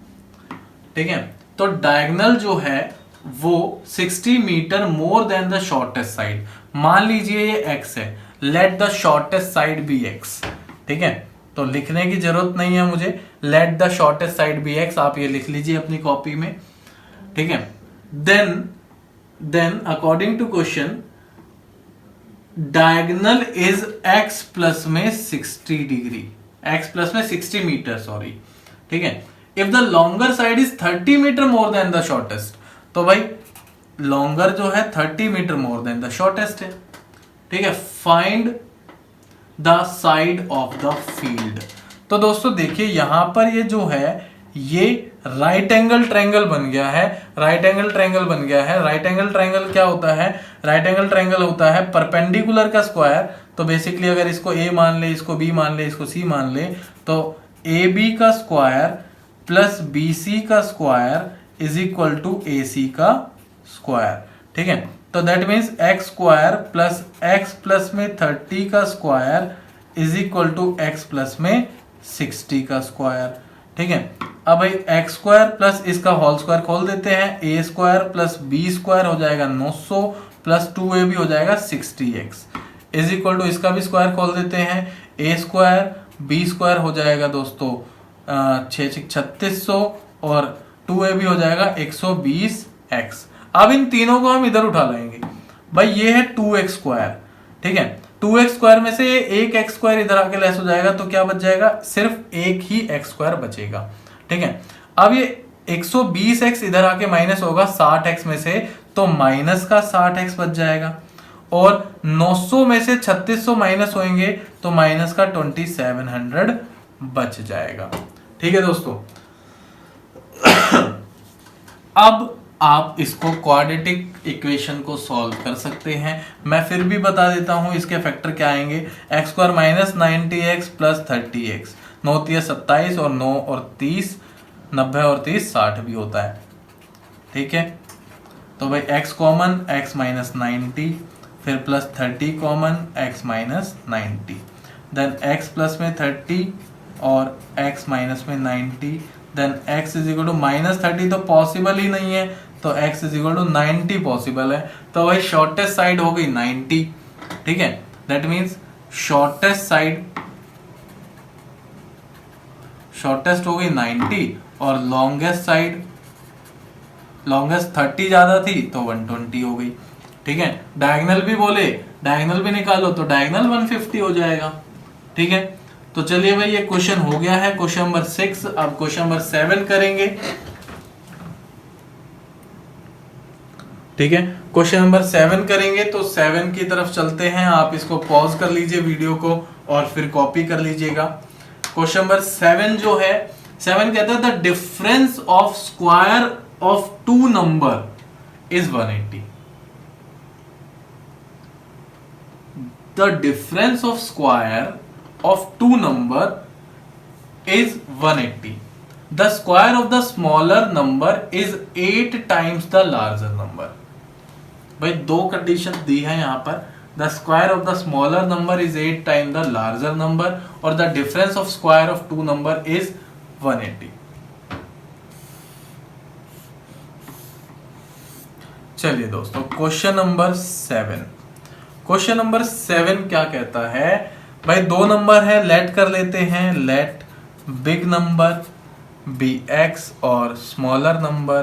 ठीक है, तो डायगोनल जो है वो 60 metre more than the shortest side. मान लीजिए ये x है, let the shortest side be x। ठीक है, तो लिखने की जरूरत नहीं है मुझे, let the shortest side be x, आप ये लिख लीजिए अपनी कॉपी में। ठीक है, then according to question, diagonal is x plus में 60 डिग्री, x प्लस में 60 मीटर, सॉरी। ठीक है, if the longer side is 30 metre more than the shortest, तो भाई लॉन्गर जो है 30 metre more than the shortest है। ठीक है, find the side of the field. तो दोस्तों देखिए, यहां पर ये जो है ये राइट एंगल ट्रायंगल बन गया है। राइट एंगल ट्रायंगल बन गया है। राइट एंगल ट्रायंगल क्या होता है, राइट एंगल ट्रायंगल होता है परपेंडिकुलर का स्क्वायर। तो बेसिकली अगर इसको a मान ले, इसको b मान ले, इसको c मान ले, तो ab का स्क्वायर प्लस bc का square is equal to ac का स्क्वायर। ठीक है, तो that means x square plus x plus में 30 का square is equal to x plus में 60 का स्क्वायर। ठीक है, अब भाई एक्स स्क्वायर प्लस इसका होल स्क्वायर खोल देते हैं, a square plus b square हो जाएगा 900 प्लस 2ab हो जाएगा 60x इज इक्वल टू इसका भी स्क्वायर खोल देते हैं, ए स्क्वायर बी स्क्वायर हो जाएगा दोस्तों 3600 और 2ab हो जाएगा 120x। अब इन तीनों को हम इधर उठा लाएंगे। भाई ये है 2x स्क्वायर। ठीक है, 2x स्क्वायर में से एक x स्क्वायर इधर आके लेस हो जाएगा, तो क्या बच जाएगा, सिर्फ एक ही x स्क्वायर बचेगा। ठीक है, अब ये 120x इधर आके माइनस होगा 60x में से, तो माइनस का 60x बच जाएगा, और 900 में से 3600 माइनस होंगे तो माइनस का 2700 बच जाएगा। ठीक है दोस्तों, अब आप इसको क्वाड्रेटिक इक्वेशन को सॉल्व कर सकते हैं। मैं फिर भी बता देता हूं इसके फैक्टर क्या आएंगे। X square minus 90x plus 30x, 9 3 27 और 9 और 30 90 और 30 60 भी होता है। ठीक है, तो भाई x कॉमन, x माइनस 90, फिर plus 30 common, x minus 90, then x plus में 30 और x माइनस में 90, then x is equal to minus 30 तो पॉसिबल ही नहीं है, तो x is equal to 90 possible है, तो भाई शॉर्टेस्ट साइड हो गई 90। ठीक है, दैट मीन्स शॉर्टेस्ट हो गई 90 और लॉन्गेस्ट 30 ज्यादा थी तो 120 हो गई। ठीक है, डायगोनल भी बोले, डायगोनल भी निकालो तो डायगोनल 150 हो जाएगा। ठीक है, तो चलिए भाई ये क्वेश्चन हो गया है, क्वेश्चन नंबर 6। अब क्वेश्चन नंबर 7 करेंगे। ठीक है, क्वेश्चन नंबर 7 करेंगे, तो 7 की तरफ चलते हैं। आप इसको पॉज कर लीजिए वीडियो को और फिर कॉपी कर लीजिएगा। क्वेश्चन नंबर 7 जो है, 7 कहता है the difference of square of two number is 180। The difference of square of two number is 180. The square of the smaller number is 8 times the larger number. भाई दो कंडीशन दी है यहाँ पर, the square of the smaller number is 8 time the larger number और the difference of square of two number is 180। चलिए दोस्तों, question number 7। Question number 7 क्या कहता है भाई, दो नंबर है, लेट कर लेते हैं, let big number be x और स्मॉलर नंबर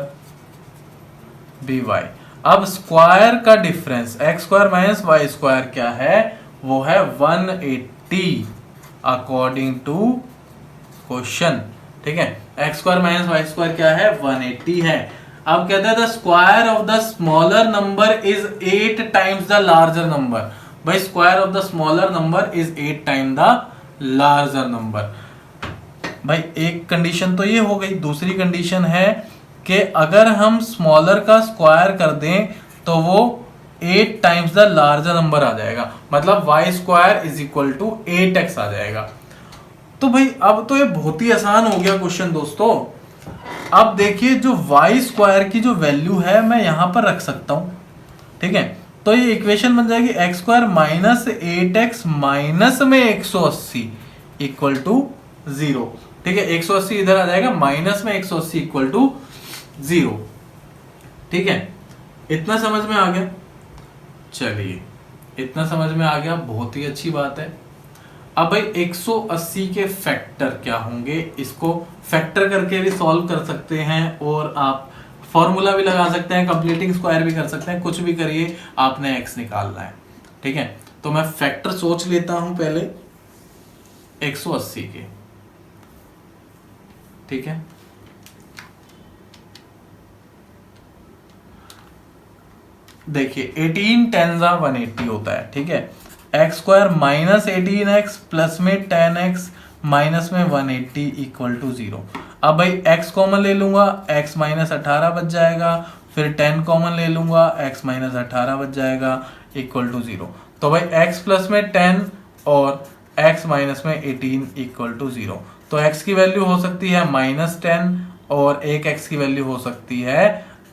बी वाई। अब स्क्वायर का difference x square minus y square क्या है, वो है 180 अकॉर्डिंग टू क्वेश्चन। ठीक है, x square minus y square क्या है, 180 है। अब कहते हैं the square of the smaller number is 8 times the larger number. भाई square of the smaller number is 8 time the larger number. भाई एक कंडीशन तो ये हो गई, दूसरी कंडीशन है कि अगर हम स्मॉलर का स्क्वायर कर दें तो वो 8 टाइम्स द लार्जर नंबर आ जाएगा, मतलब y square is equal to 8x आ जाएगा। तो भाई अब तो ये बहुत ही आसान हो गया क्वेश्चन दोस्तों। अब देखिए जो वाई स्क्वायर की जो वैल्यू है मैं यहां पर रख सकता हूं। ठीक है, तो ये इक्वेशन बन जाएगी x square minus 8x minus में 180 इक्वल टू 0। ठीक है, 180 इधर आ जाएगा, माइनस में 180 इक्वल टू 0। ठीक है, इतना समझ में आ गया। चलिए, इतना समझ में आ गया, बहुत ही अच्छी बात है। अब भाई 180 के फैक्टर क्या होंगे, इसको फैक्टर करके भी सॉल्व कर सकते हैं और आप फॉर्मूला भी लगा सकते हैं, कंप्लीटिंग स्क्वायर भी कर सकते हैं, कुछ भी करिए, आपने x निकालना है। ठीक है, तो मैं फैक्टर सोच लेता हूं पहले 180 के। ठीक है, देखिए 18 10 180 होता है। ठीक है, x square minus 18x plus में 10x माइनस में 180 इक्वल टू 0। अब भाई x कॉमन ले लूंगा, x माइनस 18 बच जाएगा, फिर 10 कॉमन ले लूंगा, x माइनस 18 बच जाएगा इक्वल टू 0। तो भाई x प्लस में 10 और x माइनस में 18 इक्वल टू 0। तो x की वैल्यू हो सकती है माइनस 10 और एक x की वैल्यू हो सकती है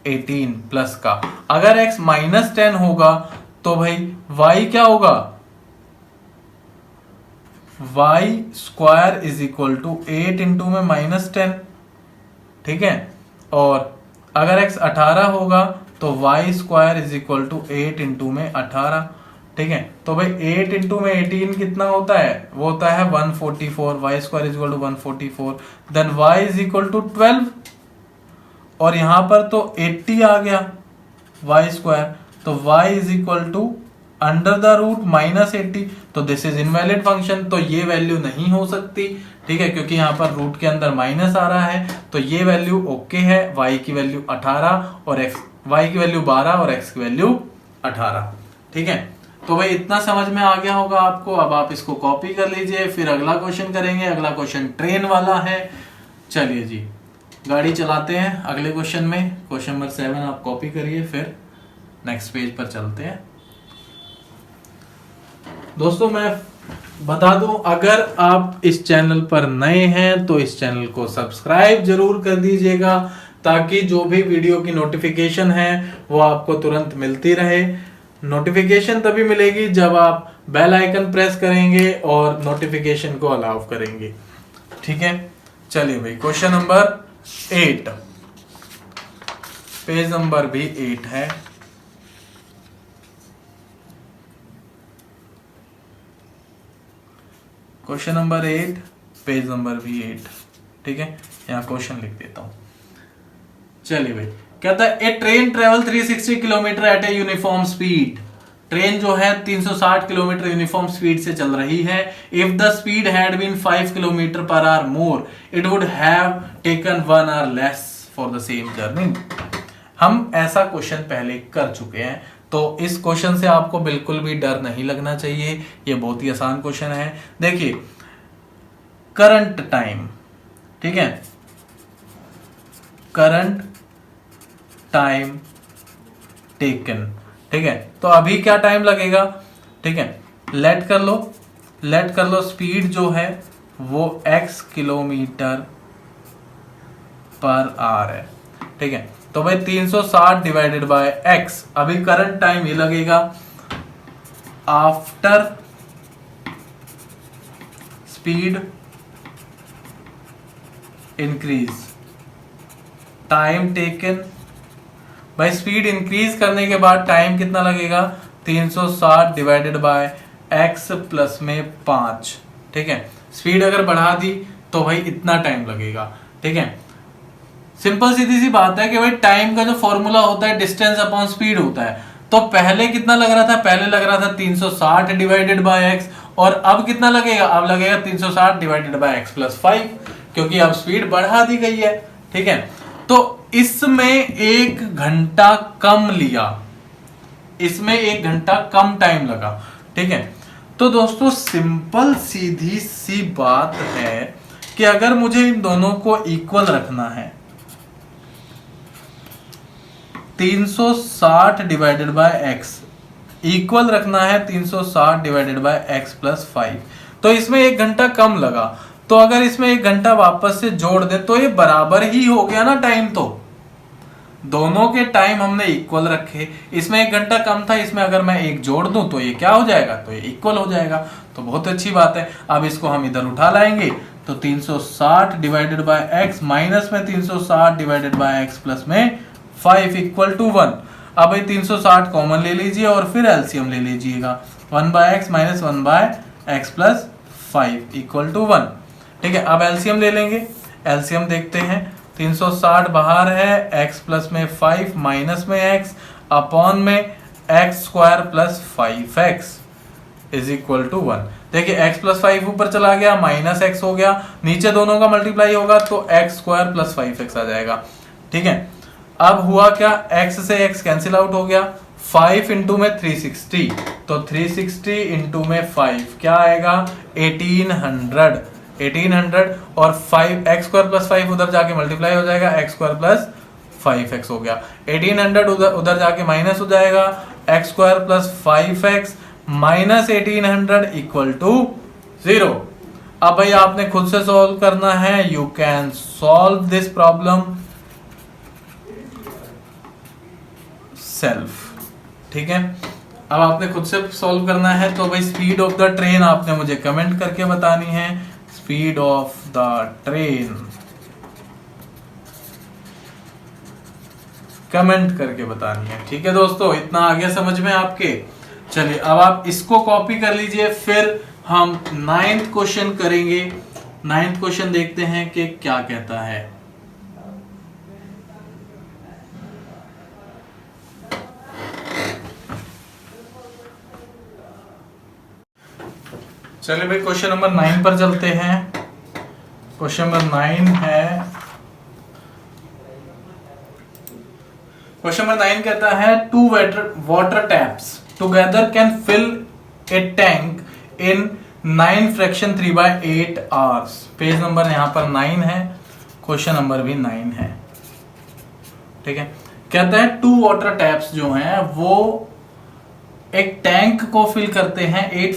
18 प्लस का। अगर x माइनस 10 होगा तो भाई y क्या होगा, y square is equal to 8 into में माइनस 10। ठीक है, और अगर x 18 होगा तो y square is equal to 8 into में 18। ठीक है, तो भाई 8 इंटू में 18 कितना होता है, वो होता है 144। y square is equal to 144, then y is equal to 12 और यहां पर तो 80 आ गया y स्क्वायर, तो y is equal to under the root minus 80। तो दिस इज इनवैलिड फंक्शन, तो ये वैल्यू नहीं हो सकती। ठीक है, क्योंकि यहाँ पर रूट के अंदर माइनस आ रहा है, तो ये वैल्यू ओके है। y की वैल्यू 18 और x, y की वैल्यू 12 और x की वैल्यू 18। ठीक है, तो भाई इतना समझ में आ गया होगा आपको। अब आप इसको कॉपी कर लीजिए, फिर अगला क्वेश्चन करेंगे। अगला क्वेश्चन ट्रेन वाला है। चलिए जी, गाड़ी चलाते हैं अगले क्वेश्चन में। क्वेश्चन नंबर 7 आप कॉपी करिए, फिर नेक्स्ट पेज पर चलते हैं। दोस्तों मैं बता दूं, अगर आप इस चैनल पर नए हैं तो इस चैनल को सब्सक्राइब जरूर कर दीजिएगा, ताकि जो भी वीडियो की नोटिफिकेशन है वो आपको तुरंत मिलती रहे। नोटिफिकेशन तभी मिलेगी जब आप बेल आइकन प्रेस करेंगे और नोटिफिकेशन को अलाउ करेंगे। ठीक है, चलिए भाई क्वेश्चन नंबर 8, पेज नंबर भी 8 है। क्वेश्चन नंबर 8, पेज नंबर भी 8। ठीक है, यहां क्वेश्चन लिख देता हूं। चलिए भाई, कहता है a train travel 360 kilometre at a uniform speed. Train जो है 360 किलोमीटर यूनिफॉर्म स्पीड से चल रही है। If the speed had been 5 kilometre per hour more, it would have taken 1 hour less for the same journey. हम ऐसा question पहले कर चुके हैं, तो इस क्वेश्चन से आपको बिल्कुल भी डर नहीं लगना चाहिए। ये बहुत ही आसान क्वेश्चन है। देखिए, करंट टाइम, ठीक है, करंट टाइम टेकन। ठीक है, तो अभी क्या टाइम लगेगा। ठीक है, लेट कर लो स्पीड जो है वो x किलोमीटर पर आवर है। ठीक है, तो भाई 360 डिवाइडेड बाय x, अभी करंट टाइम ये लगेगा after speed increase, time taken. भाई स्पीड इंक्रीज करने के बाद टाइम कितना लगेगा, 360 डिवाइडेड बाय x प्लस में 5। ठीक है, स्पीड अगर बढ़ा दी तो भाई इतना टाइम लगेगा। ठीक है, सिंपल सीधी सी बात है कि भाई टाइम का जो फॉर्मूला होता है डिस्टेंस अपॉन स्पीड होता है। तो पहले कितना लग रहा था, पहले लग रहा था 360 डिवाइडेड बाय x, और अब कितना लगेगा, अब लगेगा 360 डिवाइडेड बाय x प्लस 5, क्योंकि अब स्पीड बढ़ा दी गई है। ठीक है, तो इसमें 1 घंटा कम लिया, इसमें 1 घंटा कम टाइम लगा। ठीक है, तो दोस्तों सिंपल सीधी सी बात है कि अगर मुझे इन दोनों को इक्वल रखना है, 360 डिवाइडेड बाय x इक्वल रखना है 360 डिवाइडेड बाय x प्लस 5, तो इसमें 1 घंटा कम लगा। तो अगर इसमें 1 घंटा वापस से जोड़ दे तो ये बराबर ही हो गया ना टाइम। तो दोनों के टाइम हमने इक्वल रखे, इसमें 1 घंटा कम था, इसमें अगर मैं 1 जोड़ दूं तो ये क्या हो जाएगा, तो ये इक्वल हो जाएगा। तो बहुत अच्छी बात है। अब इसको हम इधर उठा लाएंगे, तो 360 डिवाइडेड बाय x माइनस में 360 डिवाइडेड बाय x प्लस में 5 इक्वल टू 1। अब ये 360 कॉमन ले लीजिए और फिर एलसीएम ले लीजिएगा, 1 by x minus 1 by x plus 5 equal to 1। ठीक है, अब एलसीएम ले लेंगे। एलसीएम देखते हैं, 360 बाहर है, x प्लस में 5 माइनस में x अपॉन में x square plus 5x is equal to 1। देखिए x प्लस 5 ऊपर चला गया, माइनस x हो गया, नीचे दोनों का मल्टीप्लाई होगा तो एक्स स्क्वायर प्लस 5x आ जाएगा। ठीक है, अब हुआ क्या, x से x कैंसिल आउट हो गया, 5 इंटू में 360, तो 360 इंटू में 5 क्या आएगा, 1800 और 5 एक्स स्क्वायर प्लस 5 उधर जाके मल्टीप्लाई हो जाएगा, एक्स स्क्वायर प्लस 5x हो गया, 1800 उधर जाके माइनस हो जाएगा, x square plus 5x minus 1800 equal to 0। अब भाई आपने खुद से सॉल्व करना है, you can solve this problem self. ठीक है, अब आपने खुद से सॉल्व करना है। तो भाई स्पीड ऑफ द ट्रेन आपने मुझे कमेंट करके बतानी है, speed of the train comment करके बतानी है। ठीक है दोस्तों, इतना आ गया समझ में आपके। चलिए अब आप इसको कॉपी कर लीजिए, फिर हम 9th क्वेश्चन करेंगे। 9th क्वेश्चन देखते हैं कि क्या कहता है। चलिए भाई क्वेश्चन नंबर 9 पर चलते हैं। क्वेश्चन नंबर 9 है, क्वेश्चन नंबर 9 कहता है two water taps together can fill a tank in 9 fraction 3/8 hours. Page number यहाँ पर 9 है, क्वेश्चन नंबर भी 9 है। ठीक है, कहता है टू वाटर टैप्स जो हैं वो एक टैंक को फिल करते हैं 9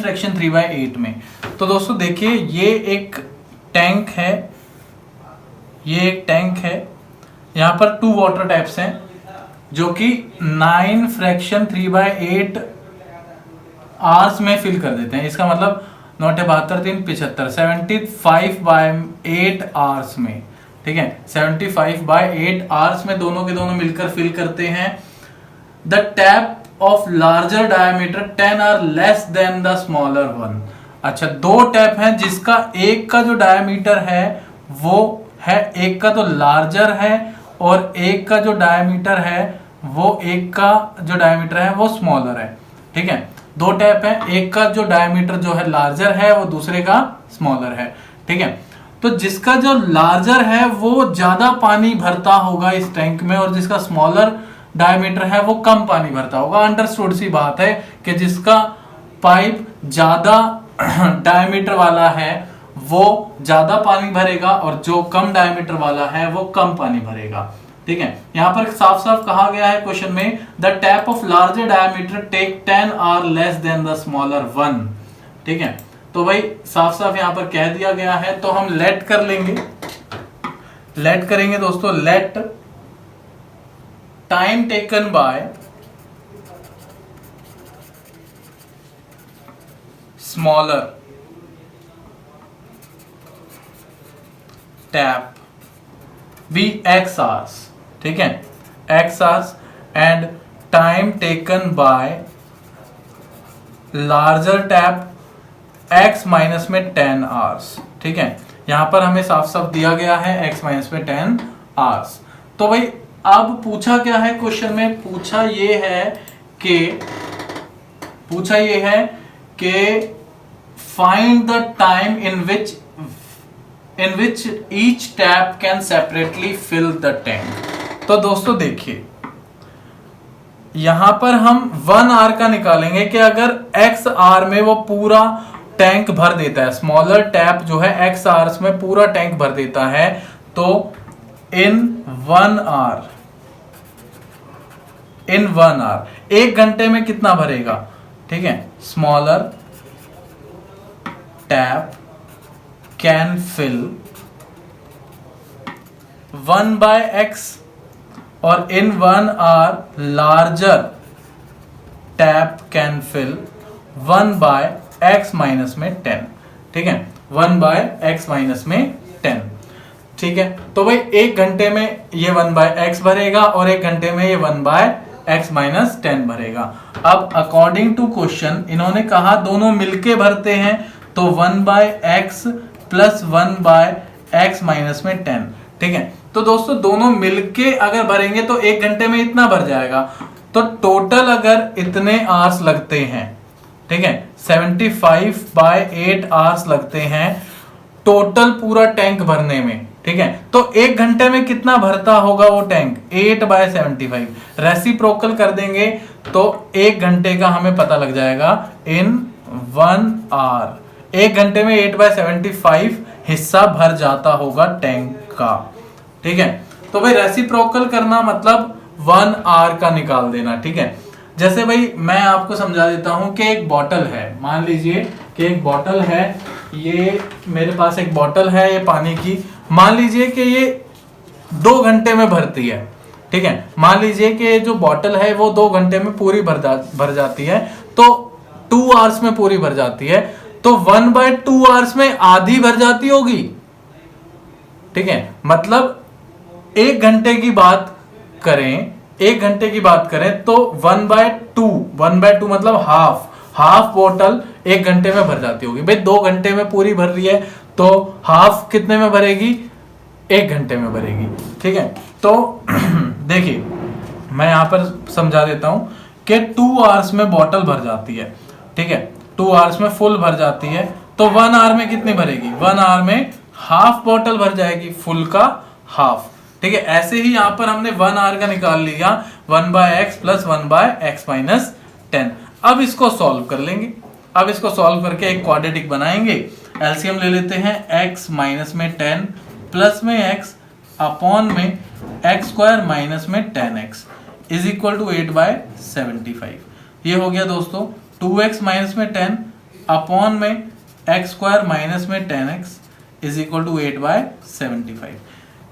फ्रैक्शन 3/8 में। तो दोस्तों देखिए ये एक टैंक है, ये एक टैंक है, यहाँ पर 2 वाटर टैप्स हैं जो कि 9 फ्रैक्शन 3/8 आवर्स में फिल कर देते हैं। इसका मतलब 9 72 3 75 75/8 आवर्स में। ठीक है, 75/8 आवर्स में दोनों के दोनों मिलकर फिल करते हैं। The tap of larger diameter 10 are less than the smaller one। अच्छा, 2 टैप हैं जिसका एक का जो डायमीटर है वो है, एक का तो लार्जर है और एक का जो डायमीटर है वो, एक का जो डायमीटर है वो स्मॉलर है। ठीक है, 2 टैप है, एक का जो डायमीटर जो है लार्जर है वो दूसरे का स्मॉलर है। ठीक है, तो जिसका जो लार्जर है वो ज्यादा पानी भरता होगा इस टैंक में और जिसका स्मॉलर डायमीटर है वो कम पानी भरता होगा। अंडरस्टूड सी बात है कि जिसका पाइप ज्यादा डायमीटर वाला है वो ज्यादा पानी भरेगा और जो कम डायमीटर वाला है वो कम पानी भरेगा। ठीक है, यहाँ पर साफ साफ कहा गया है क्वेश्चन में, the tap of larger diameter take 10 hour less than the smaller one. ठीक है, तो भाई साफ साफ यहाँ पर कह दिया गया है, तो हम लेट कर लेंगे, लेट करेंगे दोस्तों। Let time taken by smaller tap be x hours, ठीक है, x hours and time taken by larger tap x minus में 10 hours, ठीक है। यहां पर हमें साफ साफ दिया गया है x माइनस में 10 hours। तो भाई अब पूछा क्या है क्वेश्चन में, पूछा ये है कि find the time in which each tap can separately fill the tank. तो दोस्तों देखिए यहां पर हम 1 आवर का निकालेंगे कि अगर x आवर में वो पूरा टैंक भर देता है, स्मॉलर टैप जो है x आवर्स में पूरा टैंक भर देता है, तो इन 1 आवर 1 घंटे में कितना भरेगा, ठीक है, smaller tap can fill 1/x और in 1 hour larger tap can fill 1/x minus में 10, ठीक है, 1/x माइनस में 10, ठीक है। तो भाई 1 घंटे में ये 1/x भरेगा और 1 घंटे में ये 1/x माइनस 10 भरेगा। अब अकॉर्डिंग टू क्वेश्चन इन्होंने कहा दोनों मिलके भरते हैं, तो 1/x प्लस 1/x माइनस में 10, ठीक है। तो दोस्तों दोनों मिलके अगर भरेंगे तो 1 घंटे में इतना भर जाएगा, तो टोटल अगर इतने आवर्स लगते हैं, ठीक है, 75/8 आवर्स लगते हैं टोटल पूरा टैंक भरने में, ठीक है। तो 1 घंटे में कितना भरता होगा वो टैंक, 8/75, रेसिप्रोकल कर देंगे तो 1 घंटे का हमें पता लग जाएगा इन 1 आवर। 1 घंटे में 8/75 हिस्सा भर जाता होगा टैंक का, ठीक है। तो भाई रेसिप्रोकल करना मतलब 1 आवर का निकाल देना, ठीक है। जैसे भाई मैं आपको समझा देता हूं कि एक बॉटल है, मान लीजिए कि एक बॉटल है, ये मेरे पास एक बॉटल है ये पानी की, मान लीजिए कि ये 2 घंटे में भरती है, ठीक है। मान लीजिए कि जो बॉटल है वो 2 घंटे में पूरी भर जाती है, तो 2 आवर्स में पूरी भर जाती है, तो 1/2 आवर्स में आधी भर जाती होगी, ठीक है। मतलब 1 घंटे की बात करें, 1 घंटे की बात करें तो 1/2 मतलब हाफ बोतल 1 घंटे में भर जाती होगी। भाई 2 घंटे में पूरी भर रही है तो हाफ कितने में भरेगी, 1 घंटे में भरेगी, ठीक है। तो देखिए मैं यहां पर समझा देता हूं कि 2 आवर्स में बॉटल भर जाती है, ठीक है, 2 आवर्स में फुल भर जाती है, तो 1 आवर में कितनी भरेगी, 1 आवर में हाफ बॉटल भर जाएगी, फुल का हाफ, ठीक है। ऐसे ही यहां पर हमने 1 आवर का निकाल लिया 1/x प्लस 1/x माइनस 10। अब इसको सॉल्व कर लेंगे, अब इसको सॉल्व करके एक क्वाड्रेटिक बनाएंगे। एलसीएम ले लेते हैं, x माइनस में 10 प्लस में x अपॉन में x स्क्वायर माइनस में 10x इज इक्वल टू 8/75। ये हो गया दोस्तों 2x माइनस में 10 अपॉन में x स्क्वायर माइनस में 10x इज इक्वल टू 8/75।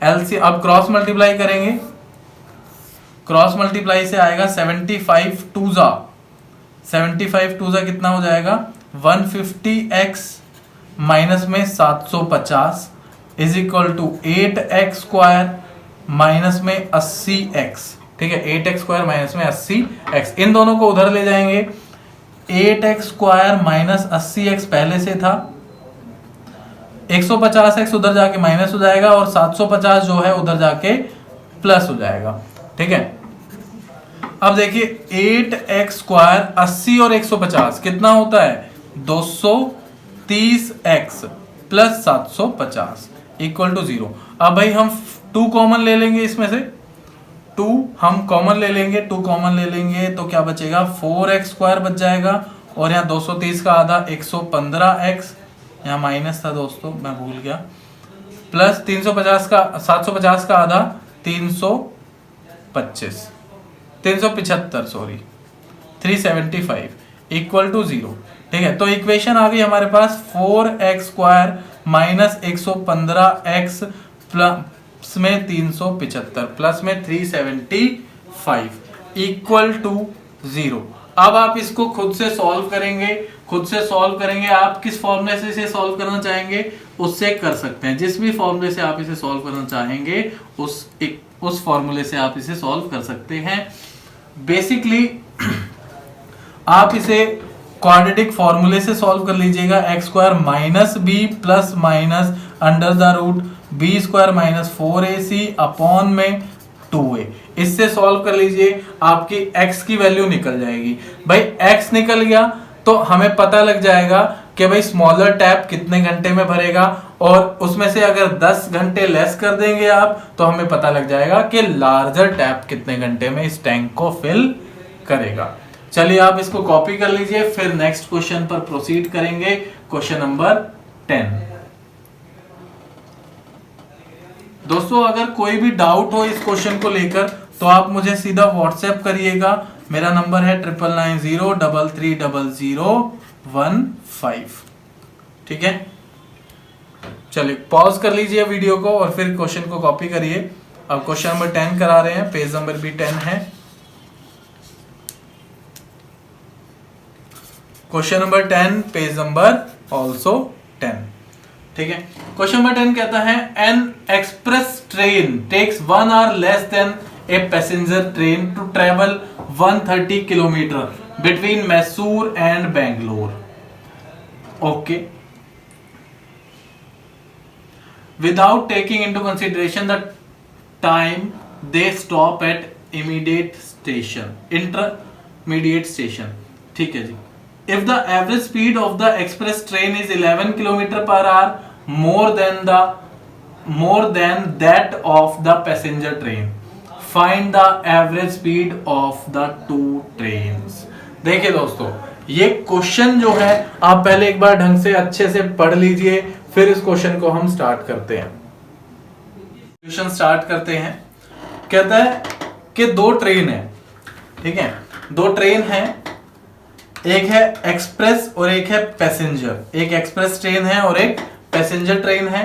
एलसी अब क्रॉस मल्टीप्लाई करेंगे, क्रॉस मल्टीप्लाई से आएगा 75 टू जा कितना हो जाएगा 150x माइनस में 750 is equal to 8x square minus में 80x, ठीक है, 8x स्क्वायर माइनस में 80x, इन दोनों को उधर ले जाएंगे, 8x स्क्वायर माइनस 80x पहले से था, 150x उधर जाके माइनस हो जाएगा और 750 जो है उधर जाके प्लस हो जाएगा, ठीक है। अब देखिए 8x स्क्वायर 80 और 150 कितना होता है 230x प्लस 750 इक्वल टू 0। अब भाई हम 2 कॉमन ले लेंगे, इसमें से 2 हम कॉमन ले लेंगे, 2 कॉमन ले लेंगे तो क्या बचेगा 4x स्क्वायर बच जाएगा, और यहाँ 230 का आधा 115x, यहाँ माइनस था दोस्तों मैं भूल गया, प्लस 350 का 750 का आधा 375 सॉरी 375 इक्वल टू 0, ठीक है। तो इक्वेशन आ गई हमारे पास 4x square minus 115x plus में 375 प्लस में 375 इक्वल टू 0। अब आप इसको खुद से सॉल्व करेंगे। आप किस फॉर्मूले से इसे सॉल्व करना चाहेंगे उससे कर सकते हैं, जिस भी फॉर्मूले से आप इसे सॉल्व करना चाहेंगे उस फॉर्मूले से आप इसे सॉल्व कर सकते हैं। बेसिकली आप इसे क्वाड्रेटिक फॉर्मूले से सॉल्व कर लीजिएगा। X square minus B plus minus under the root b square minus 4ac upon में 2a, इससे सॉल्व कर लीजिए, आपकी x की वैल्यू निकल जाएगी। भाई x निकल गया तो हमें पता लग जाएगा कि भाई स्मॉलर टैप कितने घंटे में भरेगा, और उसमें से अगर 10 घंटे लेस कर देंगे आप तो हमें पता लग जाएगा कि लार्जर टैप कितने घंटे में इस टैंक को फिल करेगा। चलिए आप इसको कॉपी कर लीजिए, फिर नेक्स्ट क्वेश्चन पर प्रोसीड करेंगे। Question number 10। दोस्तों अगर कोई भी डाउट हो इस क्वेश्चन को लेकर तो आप मुझे सीधा व्हाट्सएप करिएगा। मेरा नंबर है 9990330015। ठीक है, चलिए पॉज कर लीजिए वीडियो को और फिर क्वेश्चन को कॉपी करिए। अब क्वेश्चन नंबर 10 करा रहे हैं, पेज नंबर भी 10 है। Question number 10, page number also 10। ठीक है, क्वेश्चन नंबर 10 कहता है an express train takes 1 hour less than a passenger train to travel 130 kilometre between Mysore and Bangalore. Okay, without taking into consideration the time they stop at intermediate station. ठीक है जी। If the average speed of the express train is 11 km per hour more than that of the passenger train, find the average speed of the two trains। देखिए दोस्तों, ये question जो है आप पहले एक बार ढंग से अच्छे से पढ़ लीजिए, फिर इस क्वेश्चन को हम स्टार्ट करते हैं। क्वेश्चन स्टार्ट करते हैं। कहता है कि दो ट्रेन है, ठीक है, दो ट्रेन है, एक है एक्सप्रेस और एक है पैसेंजर। एक एक्सप्रेस ट्रेन है और एक पैसेंजर ट्रेन है।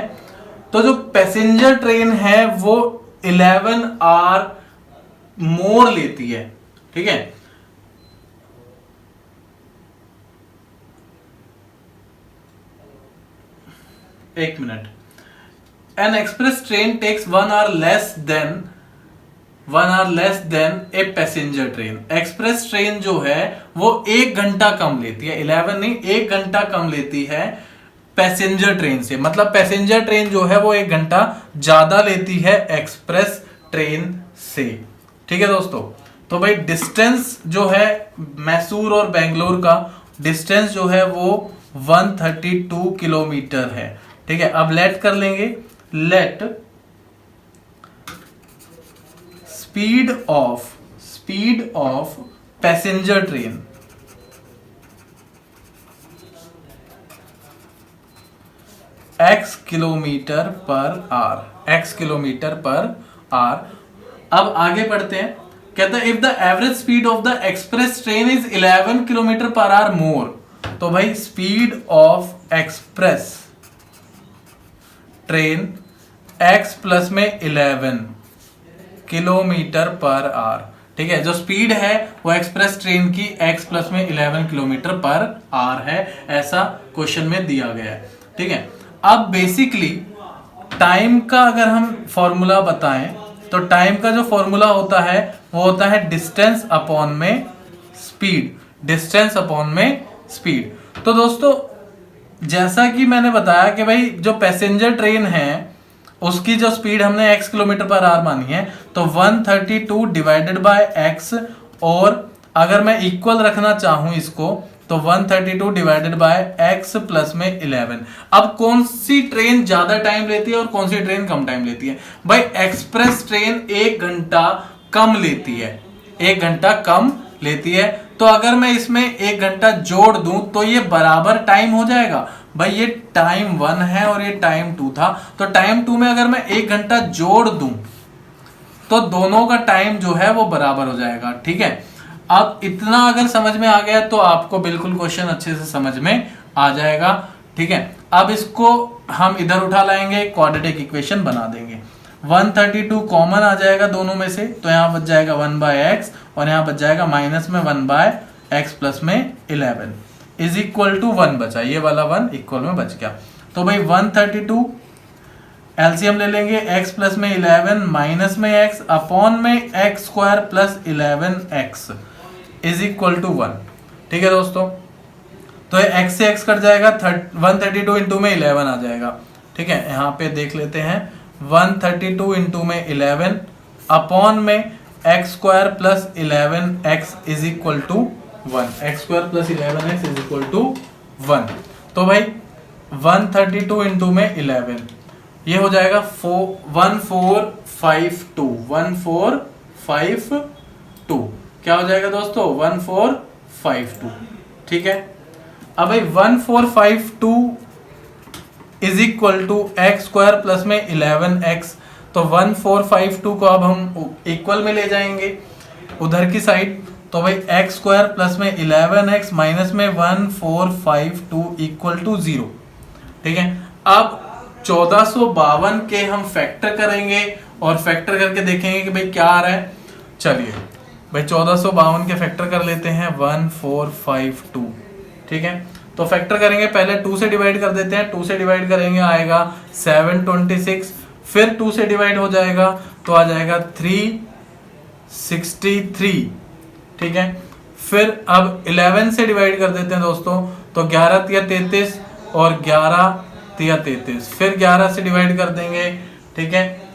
तो जो पैसेंजर ट्रेन है वो 11 आवर मोर लेती है। ठीक है, एक minute. An express train takes 1 hour less than a passenger train. Express train जो है वो 1 घंटा कम लेती है, 11 नहीं 1 घंटा कम लेती है पैसेंजर ट्रेन से। मतलब पैसेंजर ट्रेन जो है वो 1 घंटा ज्यादा लेती है एक्सप्रेस ट्रेन से। ठीक है दोस्तों, तो भाई डिस्टेंस जो है मैसूर और बेंगलोर का डिस्टेंस जो है वो 132 किलोमीटर है। ठीक है, अब लेट कर लेंगे। Let speed of passenger train x kilometre per hour. अब आगे बढ़ते हैं। कहता है if the average speed of the express train is 11 kilometre per hour more, तो भाई speed of express train x plus में 11 किलोमीटर पर आवर। ठीक है, जो स्पीड है वो एक्सप्रेस ट्रेन की x प्लस में 11 किलोमीटर पर आवर है, ऐसा क्वेश्चन में दिया गया है। ठीक है, अब बेसिकली टाइम का अगर हम फॉर्मूला बताएं तो टाइम का जो फॉर्मूला होता है वो होता है डिस्टेंस अपॉन में स्पीड। तो दोस्तों जैसा कि मैंने बताया कि भाई जो पैसेंजर ट्रेन है उसकी जो स्पीड हमने x किलोमीटर पर आवर मानी है, तो 132 डिवाइडेड बाय x, और अगर मैं इक्वल रखना चाहूं इसको तो 132 डिवाइडेड बाय x प्लस में 11। अब कौन सी ट्रेन ज्यादा टाइम लेती है और कौन सी ट्रेन कम टाइम लेती है? भाई एक्सप्रेस ट्रेन 1 घंटा कम लेती है। तो अगर मैं इसमें 1 घंटा जोड़ दूं तो ये बराबर टाइम हो जाएगा। भाई ये टाइम 1 है और ये टाइम 2 था, तो टाइम 2 में अगर मैं 1 घंटा जोड़ दूं तो दोनों का टाइम जो है वो बराबर हो जाएगा। ठीक है, अब इतना अगर समझ में आ गया तो आपको बिल्कुल क्वेश्चन अच्छे से समझ में आ जाएगा। ठीक है, अब इसको हम इधर उठा लाएंगे, क्वाड्रेटिक इक्वेशन बना देंगे। 132 कॉमन आ जाएगा दोनों में से, तो यहाँ बच जाएगा 1/x और यहाँ बच जाएगा माइनस में 1/11। x प्लस में 11 इज इक्वल टू 1 बचा, ये वाला 1 इक्वल में बच गया। तो भाई 132 एलसीएम ले लेंगे, x प्लस में 11 माइनस में x अपॉन में x square plus 11x is equal to 1। ठीक है दोस्तों, तो ये x से x कट जाएगा, 132 इंटू में 11 आ जाएगा। ठीक है, यहाँ पे देख लेते हैं 132 इंटू में 11 अपॉन में x square plus 11x is equal to 1, x square plus 11x is equal to 1। तो भाई 132 इंटू में 11 ये हो जाएगा 1452, 1452 क्या हो जाएगा दोस्तों, 1452। ठीक है, अब भाई 1452 is equal to x square plus में 11x, तो 1452 को अब हम इक्वल में ले जाएंगे उधर की साइड, तो भाई एक्स स्क्वायर प्लस में 11x माइनस में 1452 इक्वल टू 0। ठीक है, अब 1452 के हम फैक्टर करेंगे और फैक्टर करके देखेंगे कि भाई क्या आ रहा है। चलिए भाई 1452 के फैक्टर कर लेते हैं 1452। ठीक है, तो फैक्टर करेंगे, पहले 2 से डिवाइड कर देते हैं, 2 से डिवाइड करेंगे आएगा 726, फिर 2 से डिवाइड हो जाएगा तो आ जाएगा 363। ठीक है, फिर अब 11 से डिवाइड कर देते हैं दोस्तों, तो 11 तिया 33 और 11 तिया 33, फिर 11 से डिवाइड कर देंगे। ठीक है,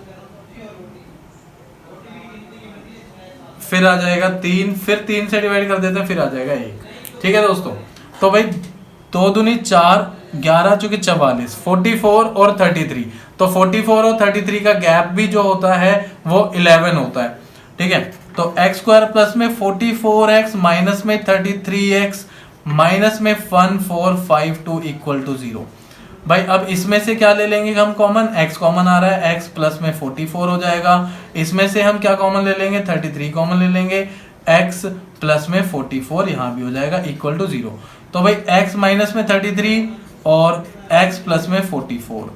फिर आ जाएगा 3, फिर 3 से डिवाइड कर देते हैं, फिर आ जाएगा 1। ठीक है दोस्तों, तो भाई 2 दूनी 4, 11 चूंकि 44, 44 और 33, तो 44 और 33 का गैप भी जो होता है वो 11 होता है। ठीक है, तो एक्स स्क्वायर प्लस में 44x माइनस में 33x माइनस में 1452 इक्वल टू 0। भाई अब इसमें से क्या ले लेंगे हम कॉमन, x कॉमन आ रहा है, x प्लस में 44 हो जाएगा, इसमें से हम क्या कॉमन ले लेंगे, 33 कॉमन ले लेंगे, x प्लस में 44 यहाँ भी हो जाएगा इक्वल टू 0। तो भाई x माइनस में 33 और x प्लस में 44,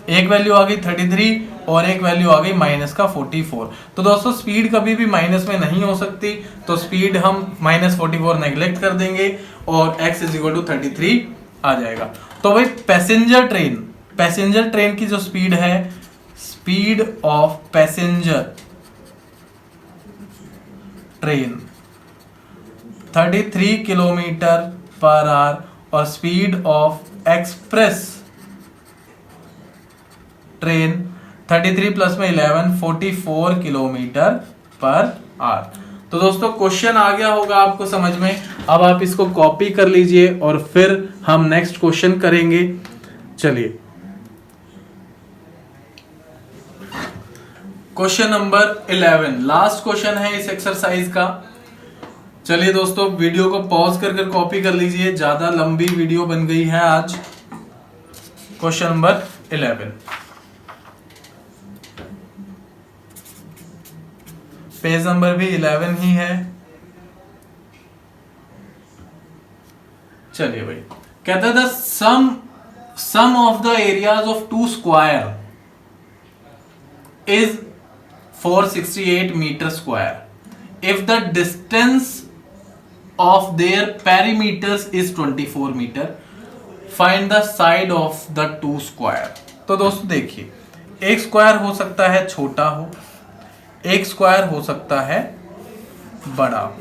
एक वैल्यू आ गई 33 और एक वैल्यू आ गई माइनस का 44। तो दोस्तों स्पीड कभी भी माइनस में नहीं हो सकती, तो स्पीड हम माइनस 44 नेग्लेक्ट कर देंगे और x इज इक्वल टू 33 आ जाएगा। तो भाई पैसेंजर ट्रेन की जो स्पीड है, speed of passenger train 33 kilometre per hour और speed of express train 33 plus में 11 44 किलोमीटर पर आवर। तो दोस्तों क्वेश्चन आ गया होगा आपको समझ में, अब आप इसको कॉपी कर लीजिए और फिर हम नेक्स्ट क्वेश्चन करेंगे। चलिए क्वेश्चन नंबर 11 लास्ट क्वेश्चन है इस एक्सरसाइज का। चलिए दोस्तों वीडियो को पॉज कर कॉपी कर लीजिए, ज्यादा लंबी वीडियो बन गई है आज। क्वेश्चन नंबर 11, पेज नंबर भी 11 ही है। चलिए भाई, कहता था sum of the areas of 2 square is 468 metre square if the distance of their perimeters is 24 metre, find the side of the 2 square. तो दोस्तों देखिए, एक स्क्वायर हो सकता है छोटा हो, एक स्क्वायर हो सकता है बड़ा।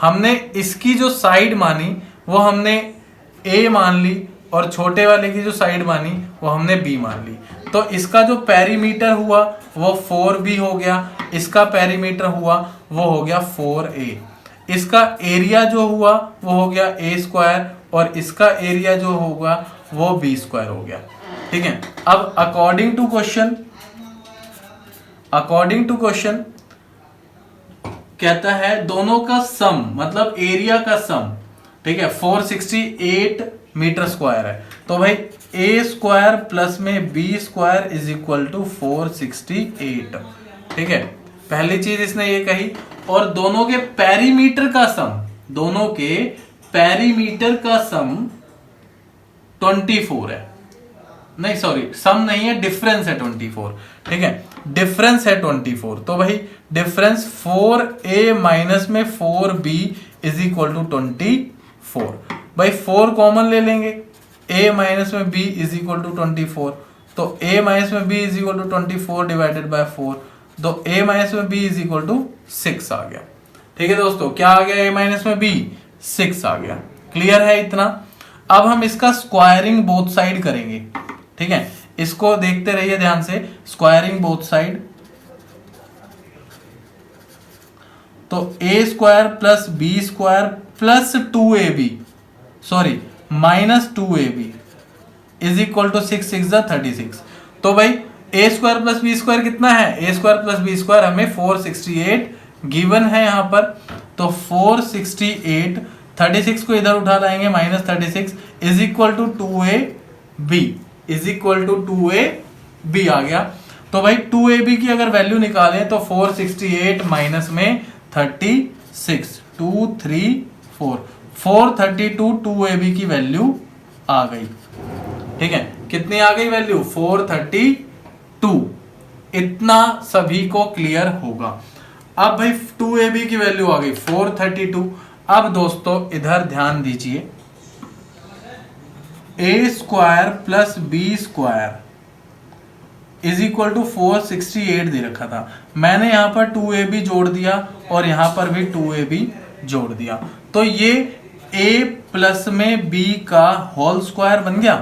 हमने इसकी जो साइड मानी वो हमने A मान ली और छोटे वाले की जो साइड मानी वो हमने B मान ली। तो इसका जो पेरीमीटर हुआ वो 4B हो गया, इसका पेरीमीटर हुआ वो हो गया 4A, इसका एरिया जो हुआ वो हो गया A स्क्वायर और इसका एरिया जो होगा वो B स्क्वायर हो गया। ठीक है, अब अकॉर्डिंग टू क्वेश्चन कहता है दोनों का सम, मतलब एरिया का सम। ठीक है, 468 मीटर स्क्वायर है, तो भाई A स्क्वायर प्लस में B square is equal to 468। ठीक है, पहली चीज इसने ये कही। और दोनों के पेरीमीटर का सम 24 है, नहीं सॉरी सम नहीं है, डिफरेंस है 24। ठीक है, डिफरेंस है 24, तो भाई डिफरेंस 4A माइनस में 4B इज इक्वल टू 24। भाई 4 कॉमन ले लेंगे, a माइनस में b इज इक्वल टू 24, तो a माइनस में b is equal to 24 divided by 4, तो a माइनस में b इज इक्वल टू 6 आ गया। ठीक है दोस्तों, क्या आ गया, a माइनस में b 6 आ गया। क्लियर है इतना। अब हम इसका स्क्वायरिंग बोथ साइड करेंगे। ठीक है, इसको देखते रहिए ध्यान से, स्क्वायरिंग बोथ साइड, तो a square plus b square plus 2ab, sorry minus 2ab is equal to 6 6 36। तो भाई a square plus b square कितना है, a square plus b square हमें 468 गिवन है यहाँ पर, तो 468, 36 को इधर उठा लाएंगे minus 36 is equal to 2ab, is equal to 2ab आ गया। तो भाई 2ab की अगर वैल्यू निकालें तो 468 माइनस में 36, 2 3 4, 432 2ab की वैल्यू आ गई। ठीक है, कितनी आ गई वैल्यू, 432। इतना सभी को क्लियर होगा। अब भाई 2ab की वैल्यू आ गई 432। अब दोस्तों इधर ध्यान दीजिए, a square plus b square is equal to 468 दे रखा था, मैंने यहां पर 2ab जोड़ दिया और यहां पर भी 2ab जोड़ दिया, तो ये a प्लस में b का होल स्क्वायर बन गया,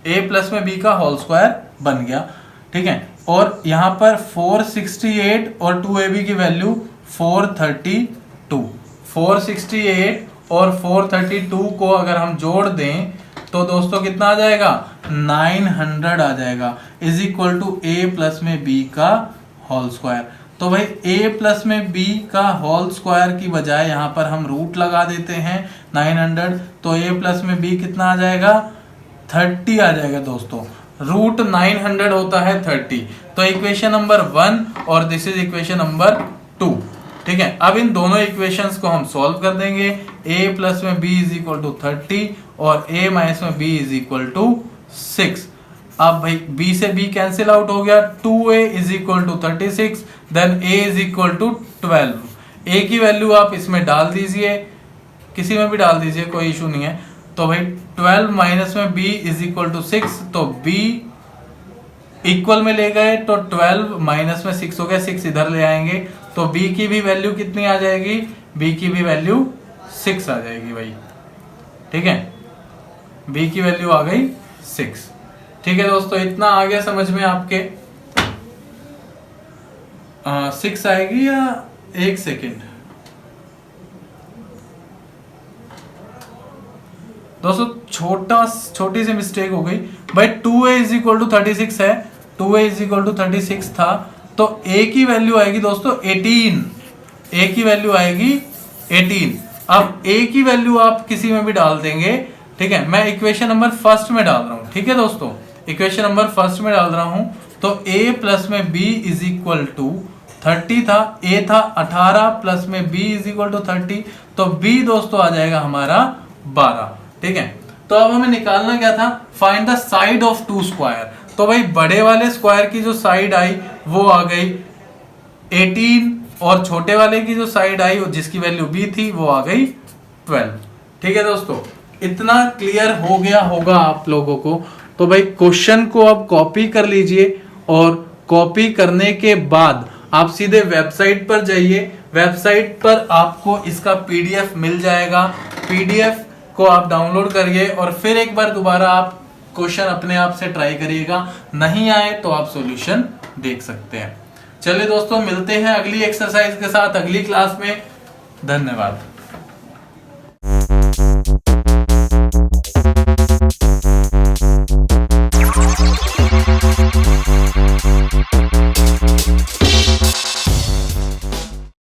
a प्लस में b का होल स्क्वायर बन गया। ठीक है, और यहां पर 468 और 2ab की वैल्यू 432, 468 और 432 को अगर हम जोड़ दें तो दोस्तों कितना आ जाएगा, 900 आ जाएगा, is equal to a plus में b का होल स्क्वायर। तो भाई a प्लस में b का होल स्क्वायर की बजाय यहाँ पर हम रूट लगा देते हैं 900, तो a प्लस में b कितना आ जाएगा, 30 आ जाएगा दोस्तों। रूट 900 होता है 30, तो इक्वेशन नंबर 1 और दिस इज इक्वेशन नंबर 2। ठीक है, अब इन दोनों इक्वेशंस को हम सॉल्व कर देंगे, a प्लस में b इज इक्वल टू 30 और a माइनस में b इज इक्वल टू 6। अब भाई b से b कैंसिल आउट हो गया, 2a is equal to 36, then a is equal to 12। a की वैल्यू आप इसमें डाल दीजिए, किसी में भी डाल दीजिए, कोई इशू नहीं है। तो भाई 12 माइनस में b इज इक्वल टू 6, तो b इक्वल में ले गए तो 12 माइनस में 6 हो गया, 6 इधर ले आएंगे तो b की भी वैल्यू कितनी आ जाएगी, b की भी वैल्यू 6 आ जाएगी भाई। ठीक है, b की वैल्यू आ गई 6। ठीक है दोस्तों, इतना आ गया समझ में आपके। 6 आएगी या 1 सेकेंड दोस्तों, छोटी सी मिस्टेक हो गई भाई। 2a इज इक्वल टू 36 है, 2a इज इक्वल टू 36 था, तो a की वैल्यू आएगी दोस्तों 18, a की वैल्यू आएगी 18। अब a की वैल्यू आप किसी में भी डाल देंगे। ठीक है, मैं इक्वेशन नंबर फर्स्ट में डाल रहा हूं। ठीक है दोस्तों, इक्वेशन नंबर फर्स्ट में डाल रहा हूं, तो a प्लस में b इज इक्वल टू 30 था, a था 18 प्लस में b इज इक्वल टू 30, तो b दोस्तों आ जाएगा हमारा 12। ठीक है, तो अब हमें निकालना क्या था, find the side of 2 square. तो भाई बड़े वाले स्क्वायर की जो साइड आई वो आ गई 18 और छोटे वाले की जो साइड आई जिसकी वैल्यू b थी वो आ गई 12। ठीक है दोस्तों, इतना क्लियर हो गया होगा आप लोगों को। तो भाई क्वेश्चन को अब कॉपी कर लीजिए और कॉपी करने के बाद आप सीधे वेबसाइट पर जाइए, वेबसाइट पर आपको इसका पीडीएफ मिल जाएगा, पीडीएफ को आप डाउनलोड करिए और फिर एक बार दोबारा आप क्वेश्चन अपने आप से ट्राई करिएगा, नहीं आए तो आप सॉल्यूशन देख सकते हैं। चलिए दोस्तों, मिलते हैं अगली एक्सरसाइज के साथ अगली क्लास में। धन्यवाद।